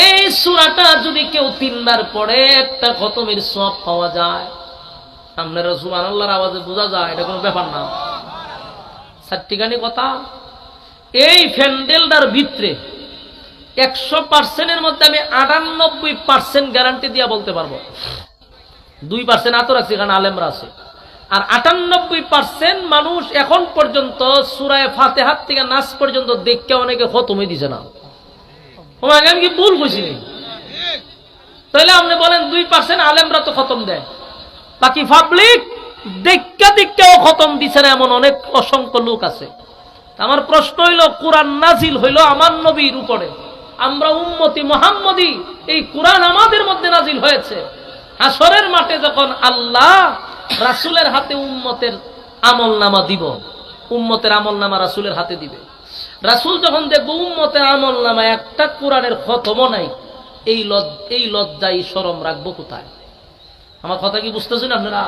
এই সূরাটা যদি কেউ 3 বার পড়ে একটা খতমের সওয়াব পাওয়া যায়। আপনারা সুবহানাল্লাহর আওয়াজে বোঝা যায় এটা কোনো ব্যাপার না। সাতটিখানি কথা। এই ফ্যান্ডেলটার ভিতরে 100% মধ্যে আমি 98% গ্যারান্টি দিয়া বলতে পারবো। 2% আতো রাখছি কারণ আলেমরা আছে। আর 98% মানুষ এখন পর্যন্ত সূরা ফাতিহা থেকে নাস পর্যন্ত দেখে অনেকে খতমই দিছে না। আমি কি ভুল কইছি? তাহলে আপনি বলেন 2% আলেমরা তো খতম দেয়, বাকি পাবলিক দেখেও খতম দিছে না এমন অনেক অসংখ্য লোক আছে। আমার প্রশ্ন হইল, কোরআন নাজিল হইল আমার নবীর উপরে, আমরা উম্মতি মুহাম্মদী, এই কোরআন আমাদের মধ্যে নাজিল হয়েছে। হাসরের মাঠে যখন আল্লাহ রাসূলের হাতে উম্মতের আমলনামা দিব, উম্মতের আমলনামা রাসূলের হাতে দিবে। রাসূল যখন দেখব উম্মতের আমলনামা একটা কোরআনের খতমও নাই, এই লজ্জাই শরম রাখবো কোথায়? আমার কথা কি বুঝতেছেন আপনারা?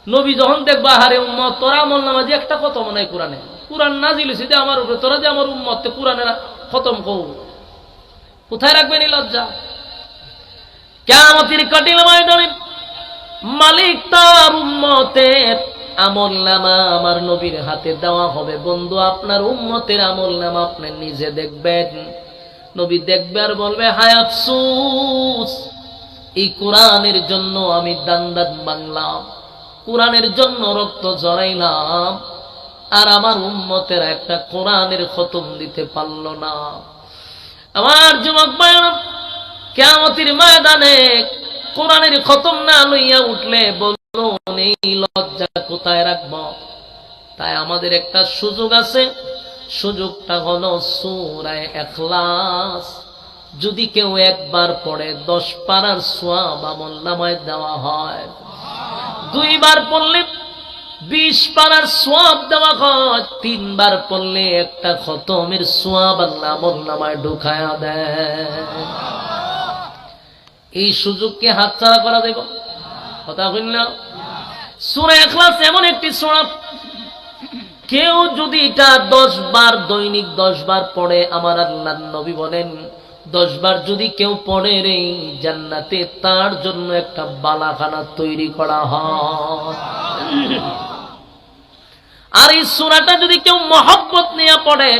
নবী যখন দেখবা, আরে উম্মত তোর আমলনামা যে একটা খতম নাই কোরআনে, কোরআন নাজিল হইছে যে আমার উপরে, তোরা যে আমার উম্মত কোরআনের খতম কও, কোথায় রাখবেন এই লজ্জা? কিয়ামতের কঠিন ময়দানে মালিক তার উম্মতের আমলনামা আমার নবীর হাতে দেওয়া হবে। বন্ধু, আপনার উম্মতের আমলনামা আপনি নিজে দেখবেন। নবী দেখবে আর বলবে, হায় আফসোস, এই কোরআনের জন্য আমি দান বাংলাম, কোরআনের জন্য রক্ত জড়াইলাম, আর আমার উম্মতের একটা কোরআনের খতম দিতে পারল না। আমার যুবক ভাইরা, কিয়ামতের ময়দানে কোরআনের খতম না লইয়া উঠলে বলুন এই লজ্জা কোথায় রাখব? তাই আমাদের একটা সুযোগ আছে, সুযোগটা হলো সূরা ইখলাস। যদি কেউ একবার পড়ে 10 পারার সওয়াব আমলনামায় দেওয়া হয়, 2 বার পড়লে 20 পারার সওয়াব দেওয়া হয়, 3 বার পড়লে একটা খতমের সওয়াব আল্লাহ আমলনামায় ঢুকায়া দেয়। এই সুযোগকে হাতছাড়া করা দেব? কথা কইন না। সূরা ইখলাস এমন একটি সূরা, কেউ যদি এটা 10 বার দৈনিক 10 বার পড়ে, আমার আল্লাহর নবী বলেন 10 বার যদি কেউ পড়ে রে, জান্নাতে তার জন্য একটা বালাখানা তৈরি করা হয়। আর এই সূরাটা যদি কেউ মহব্বত নিয়ে পড়ে,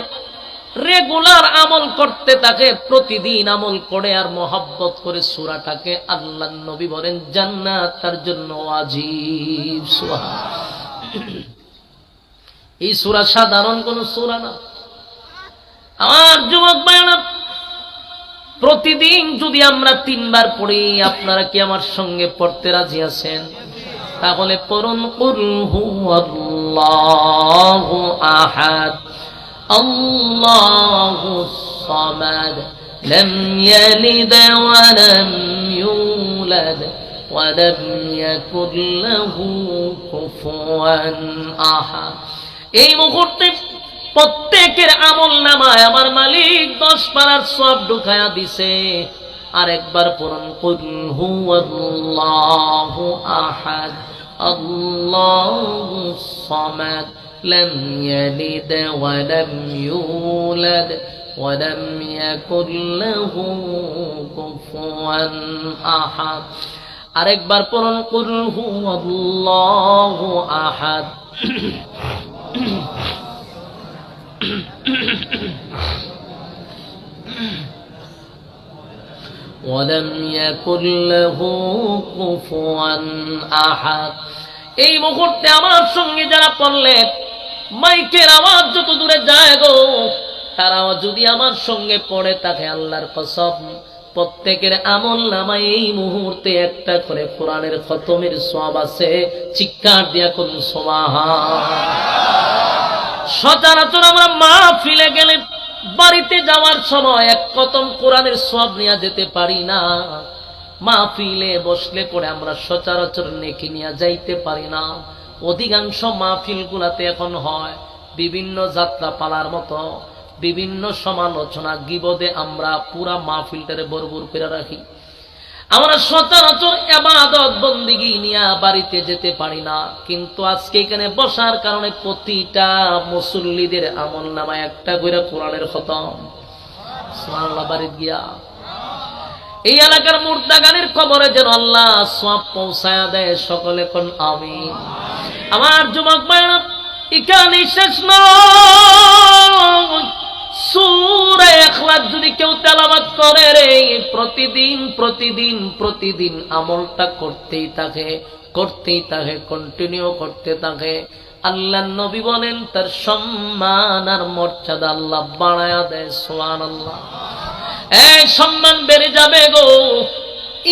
রেগুলার আমল করতে থাকে, প্রতিদিন আমল করে আর মহব্বত করে সূরাটাকে, আল্লাহর নবী বলেন জান্নাত তার জন্য ওয়াজিব। সুবহানাল্লাহ। এই সূরা সাধারণ কোন সূরা না। আমার যুবক ভাইরা, প্রতিদিন যদি আমরা 3 বার পড়ি, আপনারা কি আমার সঙ্গে পড়তে রাজি আছেন? তাহলে পড়ুন, কুল হুয়াল্লাহু আহাদ আল্লাহুস সামাদ লাম ইয়ালিদ ওয়া লাম ইউলাদ ওয়া লাম ইয়াকুল লাহু কুফুয়ান আহাদ। এই মুহূর্তে প্রত্যেকের আমলনামায় আমার মালিক 10 পারার সওয়াব ঢুকায়া দিছে। আর একবার পড়ুন, কুল হুয়াল্লাহু আহাদ আল্লাহুস সামাদ লাম ইয়ালিদ ওয়া লাম ইউলাদ ওয়া লাম ইয়াকুল লাহু কুফুয়ান আহাদ। আরেকবার পড়ুন, কুল হুয়াল্লাহু আহাদ ওয়ালাম ইয়াকুল লাহু কুফুয়ান আহাদ। এই মুহূর্তে আমার সঙ্গে যারা পড়লেন, মাইকের আওয়াজ যত দূরে যায় গো, তারাও যদি আমার সঙ্গে পড়ে, তাকে আল্লাহর কসম প্রত্যেকের আমলনামায় এই মুহূর্তে একটা করে কোরআনের খতমের সওয়াব আছে। চিৎকার দিয়া কোন সুবহান। সচরাচর আমরা মাহফিলে গেলে, বাড়িতে যাওয়ার সময় এক খতম কোরআনের সওয়াব নিয়ে যেতে পারি না। মাহফিলে বসলে পরে আমরা সচরাচর নেকি নিয়ে যাইতে পারি না। অধিকাংশ মাহফিল গুলাতে এখন হয় বিভিন্ন যাত্রা পালার মতো, বিভিন্ন সমালোচনা গিবদে আমরা পুরা মাহফিলটারে ভরপুর করে রাখি। আমরা সচরাচর ইবাদত বন্দেগী নিয়ে বাড়িতে যেতে পারি না, কিন্তু আজকে এখানে বসার কারণে প্রতিটা মুসল্লিদের আমলনামায় একটা করে কোরআনের খতম। সুবহানাল্লাহ। বাড়িতে গিয়া এই এলাকার মুর্দাগানের কবরে যেন আল্লাহ সওয়াব পৌঁছায়া দেয়। সকলে কোন আমিন। আমার যুবক ভাইরা, এখানে শেষ নয়। সূরা ইখলাস যদি কেউ তেলাওয়াত করে রে, প্রতিদিন প্রতিদিন প্রতিদিন আমলটা করতেই থাকে, কন্টিনিউ করতে থাকে। আল্লাহর নবী বলেন তার সম্মান আর মর্যাদা আল্লাহ বাড়ায়া দেয়। সুবহানাল্লাহ। এই সম্মান বেড়ে যাবে গো,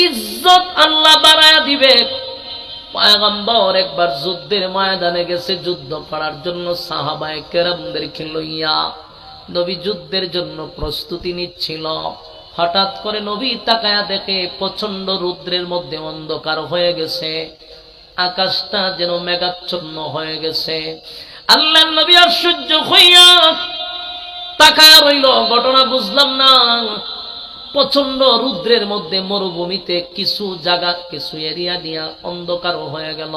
ইজ্জত আল্লাহ বাড়ায়া দিবে। পয়গম্বর একবার যুদ্ধের ময়দানে গেছে যুদ্ধ করার জন্য, সাহাবায়ে কেরামদেরকে লইয়া নবী যুদ্ধের জন্য প্রস্তুতি নিচ্ছিল। হঠাৎ করে নবী তাকায়া দেখে প্রচন্ড রৌদ্রের মধ্যে অন্ধকার হয়ে গেছে, আকাশটা যেন মেঘাচ্ছন্ন হয়ে গেছে। আল্লাহর নবী আশ্চর্য হইয়া তাকায়া রইল, ঘটনা বুঝলাম না। প্রচন্ড রৌদ্রের মধ্যে মরুভূমিতে কিছু জায়গা, কিছু এরিয়া নিয়ে অন্ধকার হয়ে গেল।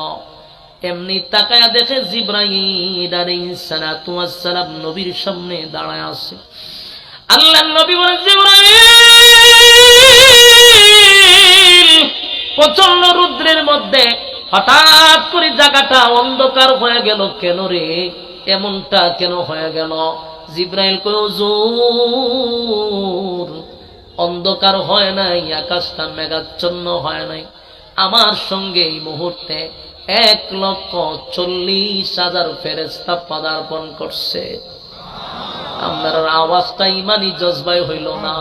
এমনি তাকায়া দেখে জিবরাইল আলাইহিস সালাতু ওয়াস সালাম নবীর সামনে দাঁড়ায় আছে। আল্লাহর নবী বলেন, জিবরাইল, প্রচন্ড রৌদ্রের মধ্যে হঠাৎ করে জায়গাটা অন্ধকার হয়ে গেল কেন রে? এমনটা কেন হয়ে গেল? জিবরাইল কয়, হুজুর, অন্ধকার হয় নাই, আকাশটা মেঘাচ্ছন্ন হয় নাই, আমার সঙ্গে এই মুহূর্তে 1,40,000 ফেরেশতা পদার্পণ করছে। আপনার আওয়াজটা ইমানি জজবায় হইল না।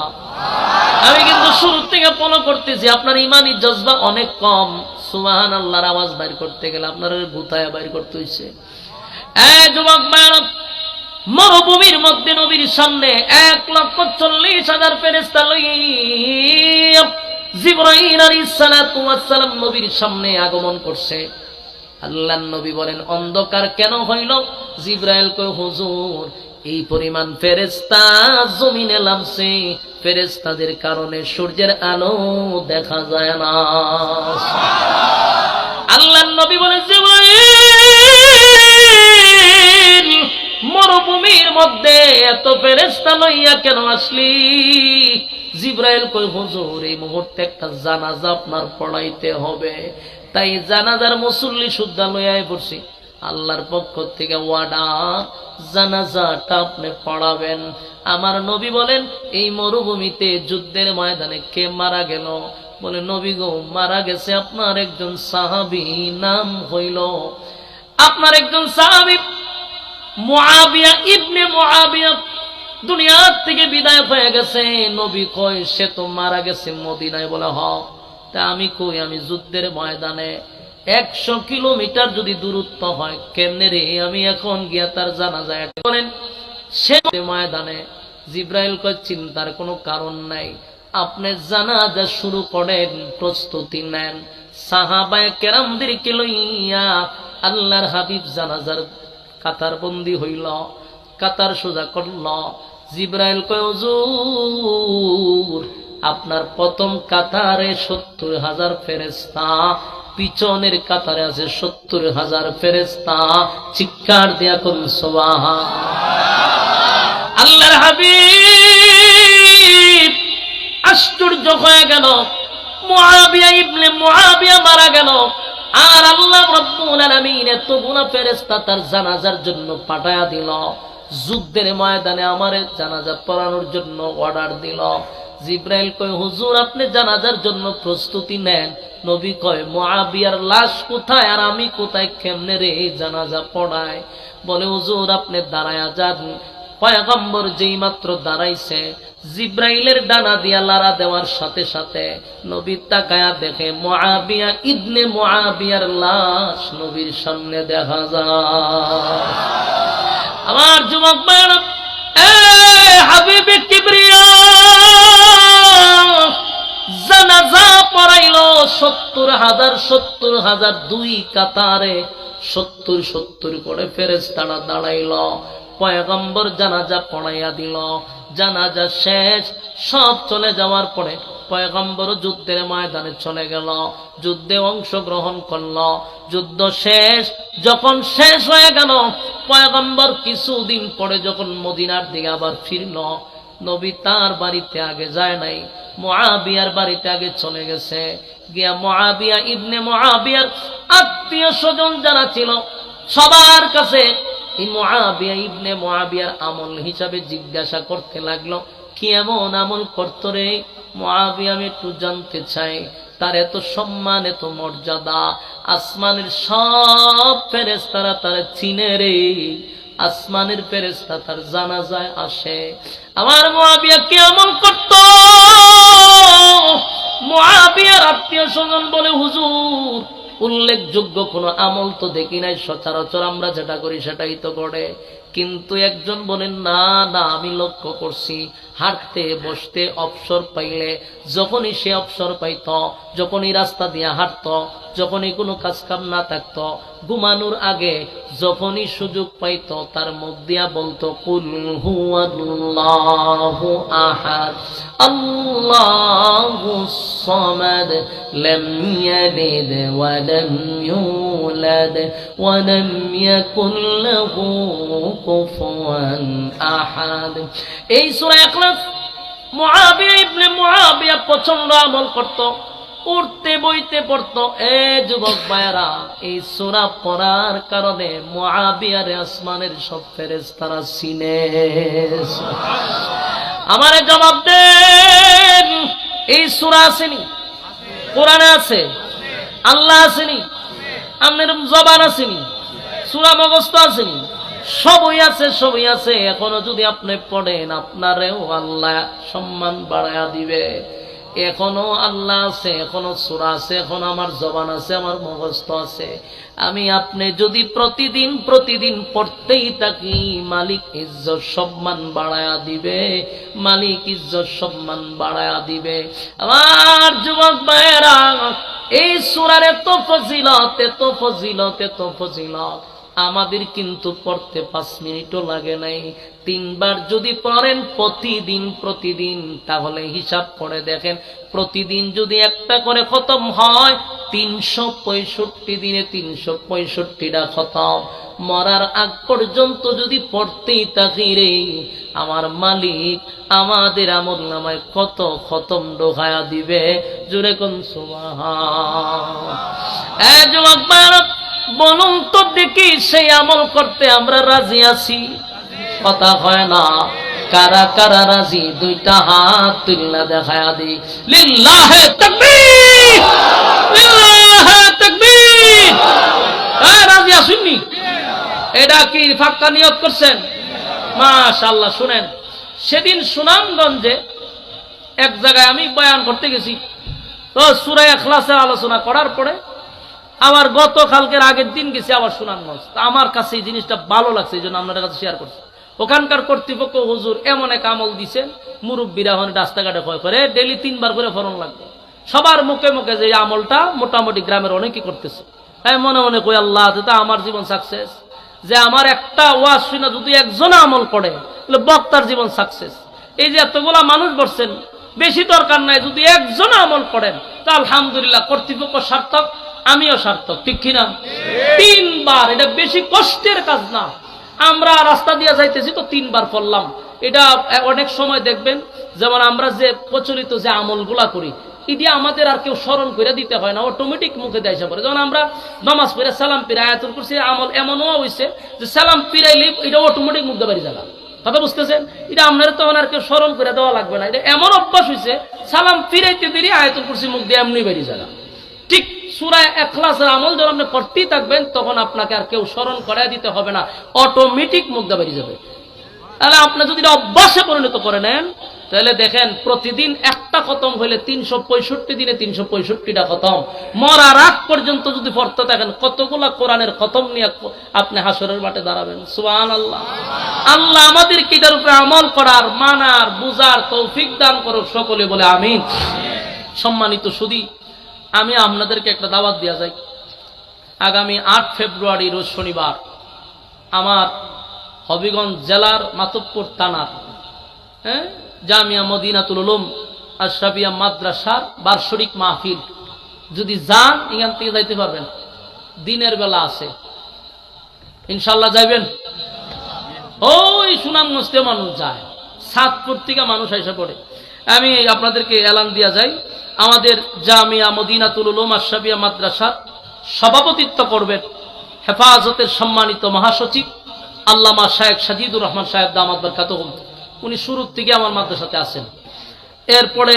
আমি কিন্তু শুরু থেকে ফলো করতেছি, আপনার ইমানি জজবা অনেক কম। সুবহানাল্লাহর আওয়াজ বাইর করতে গেলে আপনার গুতায়া বাইর করতে হইছে। যুবক ভাইরা, মরুভূমির মধ্যে নবীর সামনে 1,40,000 ফেরেশতা লইয়া জিবরাইল আলাইহিস সালাতু ওয়াস সালাম নবীর সামনে আগমন করছে। আল্লাহর নবী বলেন, অন্ধকার কেন হইল? জিবরাইল কয়, হুজুর, এই পরিমাণ ফেরেশতা জমিনে নামছে, ফেরেশতাদের কারণে সূর্যের আলো দেখা যায় না। আল্লাহর নবী বলেন, জিবরাইল, মরুভূমির মধ্যে এত ফেরেশতা লইয়া কেন আসলি? জিবরাইল কয়, হুজুর, এই মুহূর্তে একটা জানাজা আপনার পড়াইতে হবে, তাই জানাজার মুসল্লি সুদ্ধা লইয়াই পড়ছি। আল্লাহর পক্ষ থেকে ওয়ার্ডার, জানাজাটা আপনি পড়াবেন। আমার নবী বলেন, এই মরুভূমিতে যুদ্ধের ময়দানে কে মারা গেল? বলে, নবী গো, মারা গেছে আপনার একজন সাহাবী, নাম হইল আপনার একজন সাহাবী মুআবিয়া ইবনে মুআবিয়া, দুনিয়ার থেকে বিদায় হয়ে গেছে। নবী কয়, সে তো মারা গেছে মদিনায়। বলে, হ। তা আমি কই, আমি যুদ্ধের ময়দানে 100 কিলোমিটার যদি দূরত্ব হয়, কেমনে রে আমি এখন গিয়া তার জানাজা করেন সে ময়দানে? জিবরাইল কয়, চিন্তার কোনো কারণ নাই, আপনি জানাজা শুরু করেন, প্রস্তুতি নেন। সাহাবায়ে কেরামদেরকে লইয়া আল্লাহর হাবিব জানাজার কাতার বন্দী হইল, কাতার সোজা করল। জিবরাইল কয়, হুজুর, আপনার প্রথম কাতারে 70,000 ফেরেশতা, পিছনের কাতারে আছে 70,000 ফেরেশতা। চিৎকার দিয়া কোন সুবহান। আল্লাহর হাবিব আশ্চর্য হয়ে গেল, মুআবিয়া ইবনে মুআবিয়া মারা গেল, আর আল্লাহ রাব্বুল আলামিন এতগুলো ফেরেশতা তার জানাজার জন্য পাঠায়া দিল। যুদ্ধের ময়দানে আমারে জানাজা পড়ানোর জন্য অর্ডার দিল। জিবরাইল কয়, হুজুর, আপনি জানাজার জন্য প্রস্তুতি নেন। নবী কয়, মুআবিয়ার লাশ কোথায় আর আমি কোথায়, কেমনে রে জানাজা পড়ায়? বলে, হুজুর, আপনি দাঁড়ায়া যান। পয়গম্বর যেই মাত্র দাঁড়াইছে, জিবরাইলের ডানা দিয়া লারা দেওয়ার সাথে সাথে নবী তাকায়া দেখে মুআবিয়া ইবনে মুআবিয়ার লাশ নবীর সামনে দেখা যায়। আমার যুবক ভাইরা, হাবিবে কিবরিয়া জানাজা পড়াইলো 70,000 দুই কাতারে 70 করে ফেরেশতারা দাঁড়াইলো। পয়গম্বর জানাজা পড়াইয়া দিল। জানাজা শেষ, সব চলে যাওয়ার পরে পয়গম্বর যুদ্ধের ময়দানে চলে গেল, যুদ্ধে অংশগ্রহণ করল। যুদ্ধ শেষ, যখন শেষ হয়ে গেল, পয়গম্বর কিছুদিন পরে যখন মদিনার দিকে আবার ফিরল, নবী তার বাড়িতে আগে যায় নাই, মুআবিয়ার বাড়িতে আগে চলে গেছে। গিয়া মুআবিয়া ইবনে মুআবিয়ার আত্মীয় স্বজন যারা ছিল সবার কাছে এই মুআবিয়া ইবনে মুআবিয়ার আমল হিসাবে জিজ্ঞাসা করতে লাগলো, কি এমন আমল করতো রে মুআবিয়া, আমি একটু জানতে চাই। তার এত সম্মান, এত মর্যাদা, আসমানের সব ফেরেশতারা তার চিনে রে, আসমানের ফেরেশতা তার জানাজায় আসে। আমার মুআবিয়া কি আমল করত? মুআবিয়ার আত্মীয় স্বজন বলে, হুজুর উল্লেখযোগ্য কোনো আমল তো দেখি নাই, সচরাচর আমরা যেটা করি সেটাই তো করে। কিন্তু একজন বলেন, না না, আমি লক্ষ্য করছি, হাঁটতে বসতে অবসর পাইলে, যখনই সে অবসর পাইত, যখনই রাস্তা দিয়ে হাঁটত, যখনই কোনো কাজ কাম না থাকত, ঘুমানোর আগে যখনই সুযোগ পাইত, তার মুখ দিয়া বলতো, কুল হুয়াল্লাহু আহাদ আল্লাহুস সামাদ লাম ইয়ালিদ ওয়া লাম ইউলাদ ওয়া লাম ইয়াকুল লাহু কুফুয়ান আহাদ। এই সূরা ইখলাস মুআবিয়া ইবনে মুআবিয়া প্রচন্ড আমল করত, উঠতে বইতে পড়তো। এ যুবক ভাইরা, এই সূরা পড়ার কারণে মুআবিয়ার আসমানের সব ফেরেশতারা চিনে। আমারে জবাব দেন, এই সূরা আসেনি? কোরআনে আছে? আল্লাহ আসেনি? আপনার জবান আসেনি? সূরা মুখস্থ আসেনি? সবই আছে, সবই আছে। এখনো যদি আপনি পড়েন, আপনারেও আল্লাহ সম্মান বাড়ায়া দিবে। এখনো আল্লাহ আছে, এখনো সূরা আছে, এখনো আমার জবান আছে, আমার মুখস্থ আছে। আমি আপনি যদি প্রতিদিন প্রতিদিন পড়তেই থাকি, মালিক ইজ্জত সম্মান বাড়ায়া দিবে, মালিক ইজ্জত সম্মান বাড়ায়া দিবে। আমার যুবক ভাইয়েরা, এই সূরার এত ফজিলত, এত ফজিলত, এত ফজিলত, আমাদের কিন্তু পড়তে 5 মিনিটও লাগে নাই। 3 বার যদি পড়েন প্রতিদিন প্রতিদিন, তাহলে হিসাব করে দেখেন, প্রতিদিন যদি একটা করে খতম হয়, 365 দিনে 365টা খতম। মরার আগ পর্যন্ত যদি পড়তেই থাকি রে, আমার মালিক আমাদের আমলনামায় কত খতম ঢোকায়া দিবে। জোরে কোন সুবহান। এ যুবক ভাইরা, বলুন তো দেখি, সেই আমল করতে আমরা রাজি আছি? কথা হয় না। কারা কারা রাজি? 2টা হাত তুলনা দেখায়া দি। লিল্লাহে তাকবীর, লিল্লাহে তাকবীর। রাজি আসুননি? এটা কি ফাক্কা নিয়ত করছেন? মাশাআল্লাহ। শুনেন, সেদিন সুনামগঞ্জে এক জায়গায় আমি বয়ান করতে গেছি, তো সূরা ইখলাসের আলোচনা করার পরে আমার গতকালকের আগের দিন গেছি আবার সুনামগঞ্জ। আমার কাছে এই জিনিসটা ভালো লাগছে, এই জন্য আপনাদের কাছে শেয়ার করছি। ওখানকার কর্তৃপক্ষ হুজুর এমন এক আমল দিছেন, মুরব্বীরা হন রাস্তাঘাটে ভয় করে, ডেলি 3 বার করে ফরন লাগবে। সবার মুখে মুখে যে আমলটা মোটামুটি গ্রামের অনেকেই করতেছে। হ্যাঁ, মনে মনে কই, আল্লাহ তা আমার জীবন সাকসেস। যে আমার একটা ওয়াজ শুনে যদি একজন আমল করে, তাহলে বক্তার জীবন সাকসেস। এই যে এতগুলা মানুষ বসছেন, বেশি দরকার নাই, যদি একজন আমল করেন তা আলহামদুলিল্লাহ, কর্তৃপক্ষ সার্থক, আমিও সার্থক। ঠিক কিনা? 3 বার, এটা বেশি কষ্টের কাজ না। আমরা রাস্তা দিয়ে যাইতেছি তো 3 বার পড়লাম। এটা অনেক সময় দেখবেন, যেমন আমরা যে প্রচলিত যে আমলগুলা করি, এটি আমাদের আর কেউ স্মরণ করে দিতে হয় না, অটোমেটিক মুখে দেয় পড়ে। যেমন আমরা নামাজ পড়ে সালাম ফিরে আয়াতুল কুরসি আমল এমনও হয়েছে যে সালাম ফিরাইলে এটা অটোমেটিক মুখ দিয়ে বাড়ি যাবে। কথা বুঝতেছেন? এটা আপনার তখন আর কেউ স্মরণ করে দেওয়া লাগবে না। এটা এমন অভ্যাস হয়েছে, সালাম ফিরাইতে দেরি আয়াতুল কুরসি মুখ দিয়ে এমনি বেরিয়ে যাবে। ঠিক সূরা ইখলাসের আমল যখন আপনি করতেই থাকবেন, তখন আপনাকে আর কেউ স্মরণ করায় দিতে হবে না, অটোমেটিক মুখ দিয়ে বেরিয়ে যাবে। তাহলে আপনি যদি অভ্যাসে পরিণত করে নেন, তাহলে দেখেন প্রতিদিন একটা খতম হইলে 365 দিনে 365টা খতম। মরার আগ পর্যন্ত যদি পড়তে থাকেন, কতগুলা কোরআনের খতম নিয়ে আপনি হাসরের মাঠে দাঁড়াবেন। সুবহানাল্লাহ। আল্লাহ আমাদের কিটার উপরে আমল করার, মানার, বুঝার তৌফিক দান করুক, সকলে বলে আমিন। সম্মানিত সুধী, আমি আপনাদেরকে একটা দাওয়াত দেওয়া যাই। আগামী 8 ফেব্রুয়ারি রোজ শনিবার আমার হবিগঞ্জ জেলার মাতব্বর থানার জামিয়া মদিনাতুল উলুম আশরাফিয়া মাদ্রাসার বার্ষিক মাহফিল, যদি যান এখান থেকে যাইতে পারবেন, দিনের বেলা আছে, ইনশাল্লাহ যাইবেন। ওই সুনামগঞ্জ থেকে মানুষ যায়, সাতপুর থেকে মানুষ এসে পড়ে। আমি আপনাদেরকে এলান দিয়া যাই, আমাদের জামিয়া মদিনাতুল উলুম আশরাফিয়া মাদ্রাসার সভাপতিত্ব করবেন হেফাজতের সম্মানিত মহাসচিব আল্লামা শায়েখ সাজিদুর রহমান সাহেব দামাত বরকাতুহুম। উনি শুরুর থেকে আমার মাদ্রাসাতে আছেন। এরপরে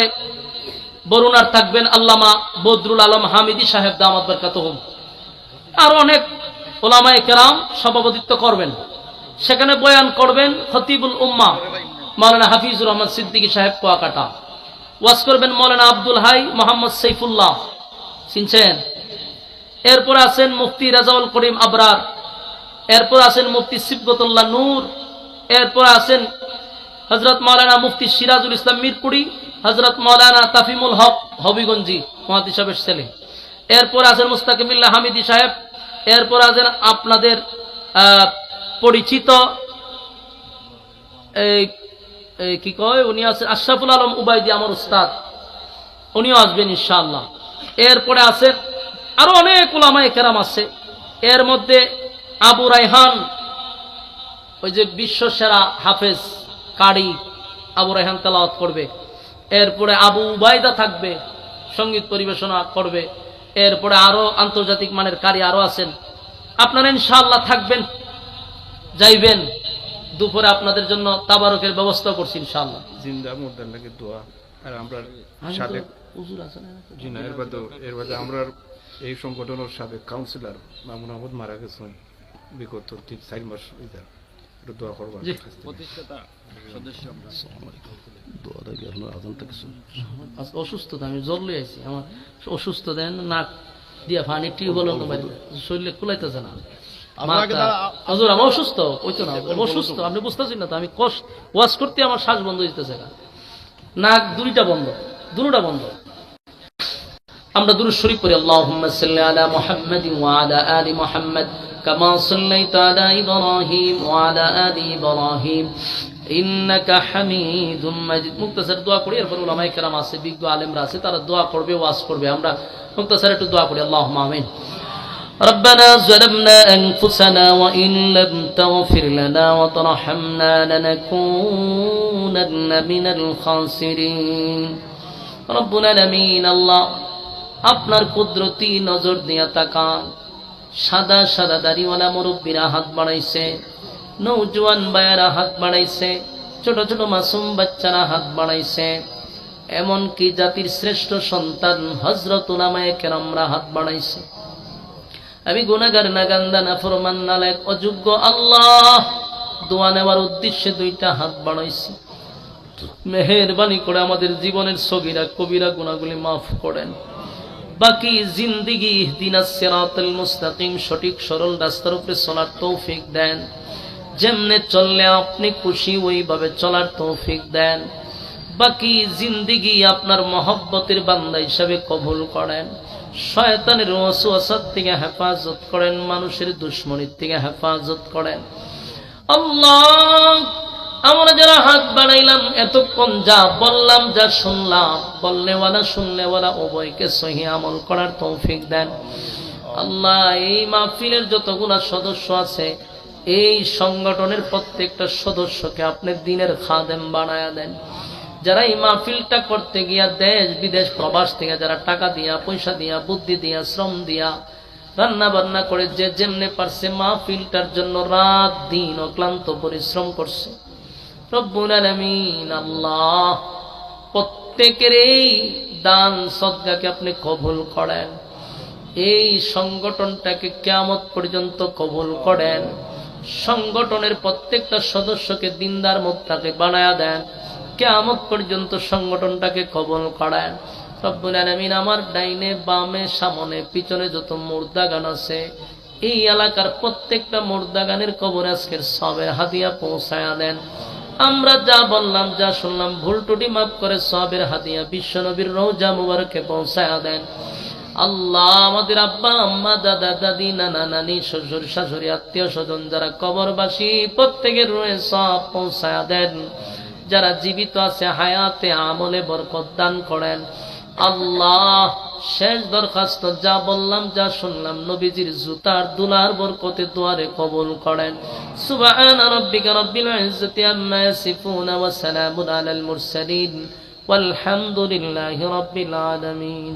বরুণার থাকবেন আল্লামা বদরুল আলম হামিদি সাহেব দামাত বরকাতুহুম। আর অনেক ওলামায়ে কেরাম সভাপতিত্ব করবেন। সেখানে বয়ান করবেন খতিবুল উম্মাহ মাওলানা হাফিজুর রহমান সিদ্দিকী সাহেব কুয়াকাটা। ওয়াজ করবেন মাওলানা আব্দুল হাই মোহাম্মদ সাইফুল্লাহ, চিনছেন? এরপর আছেন মুফতি রাজাউল করিম আবরার, এরপর আছেন মুফতি সিবগতুল্লাহ নূর, এরপর আছেন হযরত মাওলানা মুফতি সিরাজুল ইসলাম মিরপুরি, হযরত মাওলানা তাফিমুল হক হবিগঞ্জি মুহাদ্দিস সাহেবের ছেলে, এরপর আছেন মুস্তাকিমুল্লাহ হামিদি সাহেব, এরপর আছেন আপনাদের পরিচিত কি কয় উনি আছেন আশরাফুল আলম উবাইদি, আমার উস্তাদ, উনিও আসবেন ইনশাআল্লাহ। এরপরে আছেন আরো অনেক উলামায়ে কেরাম আছে। এর মধ্যে আবু রায়হান, ওই যে বিশ্ব সেরা হাফেজ কারি আবু রায়হান তেলাওয়াত করবে। এরপরে আবু উবাইদা থাকবে, সঙ্গীত পরিবেশনা করবে। এরপরে আরো আন্তর্জাতিক মানের কারি আরো আছেন। আপনারা ইনশাআল্লাহ থাকবেন, যাইবেন। দুপুরে আপনাদের জন্য তাবারকের ব্যবস্থা করছি ইনশাআল্লাহ। জিন্দা মুর্দার লাগে দোয়া। আর আমরা সাবেক হুজুর আছেন জি না, এর বাদে আমরা এই সংগঠনের সাবেক কাউন্সিলর মামুন আহমদ মারা গেছেন বিগত 3-4 মাস হইতা। একটু দোয়া করবেন। প্রতিষ্ঠাতা সদস্য আমরা দোয়া দাবি আপনার আজান থেকে অসুস্থতা, আমি জ্বর লই আইছি, আমার অসুস্থ দেন, নাক দিয়া পানি টিউবওয়েল শরীরে কুলাইতেছে না। হুজুর আমি অসুস্থ, ওইতো না অসুস্থ, আপনি বুঝতেছেন না তো, আমি কষ্ট ওয়াজ করতে আমার শ্বাস বন্ধ হইতেছে না, নাক দুইটা বন্ধ, দুটোটা বন্ধ। আমরা দুরূদ শরীফ পড়ি, আল্লাহুম্মা সাল্লি আলা মুহাম্মাদিন ওয়া আলা আলি মুহাম্মাদ কামা সাল্লাইতা আলা ইব্রাহিম ওয়া আলা আলি ইব্রাহিম ইন্নাকা হামিদুম মাজিদ। মুক্তাসার দোয়া করি, এরপর উলামায়ে কেরাম আছে, বিজ্ঞ আলেমরা আছে, তারা দোয়া করবে, ওয়াজ করবে। আমরা মুক্তাসার একটু দোয়া করি, আল্লাহুম্মা আমিন। ربنا ظلمنا أنفسنا وإن لم تغفر لنا وترحمنا لنكونن من الخاسرين رب العالمين। আল্লাহ আপনার কুদরতি নজর দিয়া তাকান। সাদা সাদা দাড়িওয়ালা মুরব্বীরা হাত বাড়াইছে, নওজোয়ান ভাইয়েরা হাত বাড়াইছে, ছোট ছোট মাসুম বাচ্চারা হাত বাড়াইছে, এমনকি জাতির শ্রেষ্ঠ সন্তান হযরত উলামায়ে কেরামরা হাত বাড়াইছে। আমি গুনাহগার নাগান্দা নাফরমান নালায়েক অযোগ্য আল্লাহ, দোয়া নেওয়ার উদ্দেশ্যে দুইটা হাত বাড়াইছি। মেহেরবানি করে আমাদের জীবনের সগীরা কবিরা গুনাহগুলি মাফ করেন। বাকি জিন্দেগি ইহদিনাস সিরাতাল মুস্তাকিম, সঠিক সরল রাস্তার উপরে চলার তৌফিক দেন। যেমনে চললে আপনি খুশি ওইভাবে চলার তৌফিক দেন। বাকি জিন্দেগি আপনার মহব্বতের বান্দা হিসাবে কবুল করেন। শয়তানের ওয়াসওয়াসা থেকে হেফাজত করেন, মানুষের দুশমনির থেকে হেফাজত করেন। আল্লাহ আমরা যারা হাত বাড়াইলাম এতক্ষণ যা বললাম, যা শুনলাম, বলনেওয়ালা শুননেওয়ালা উভয়কে সহি আমল করার তৌফিক দেন। আল্লাহ এই মাহফিলের যতগুলো সদস্য আছে, এই সংগঠনের প্রত্যেকটা সদস্যকে আপনি দ্বীনের খাদেম বানায়া দেন। যারা এই মাহফিলটা করতে গিয়া দেশ বিদেশ প্রবাস থেকে যারা টাকা দিয়া, পয়সা দিয়া, বুদ্ধি দিয়া, শ্রম দিয়া, রান্না বান্না করে যে যেমনে পারছে মাহফিলটার জন্য রাত দিন অক্লান্ত পরিশ্রম করছে, রব্বুল আলামিন আল্লাহ প্রত্যেকের এই দান সদকাকে আপনি কবুল করেন। এই সংগঠনটাকে কিয়ামত পর্যন্ত কবুল করেন। সংগঠনের প্রত্যেকটা সদস্যকে দিনদার মুত্তাকি বানায়া দেন। কিয়ামত পর্যন্ত সংগঠনটাকে কবুল করেন। রব্বুল আলামিন আমার ডাইনে বামে সামনে পিছনে যত মুর্দাগান আছে, এই এলাকার প্রত্যেকটা মুর্দাগানের কবরে আজকের সবের হাদিয়া পৌঁছায়া দেন। আমরা যা বললাম, যা শুনলাম, ভুল ত্রুটি মাফ করে সবের হাদিয়া বিশ্ব নবীর রওজা মুবারকে পৌঁছায়া দেন। আল্লাহ আমাদের আব্বা আম্মা, দাদা দাদি, নানা নানি, শ্বশুর শাশুড়ি, আত্মীয় স্বজন যারা কবরবাসী, প্রত্যেকের রুহে সব পৌঁছায়া দেন। যারা জীবিত আছে হায়াতে আমলে বরকত দান করেন আল্লাহ। শেষ দরখাস্ত, যা বললাম যা শুনলাম নবীজির জুতার দুলার বরকতে দুয়ারে কবুল করেন। সুবহান রাব্বিকা রাব্বিল ইজ্জাতি আম্মা ইয়াসিফুন ওয়া সালামুন আলাল মুরসালিন ওয়ালহামদুলিল্লাহি রাব্বিল আলামিন।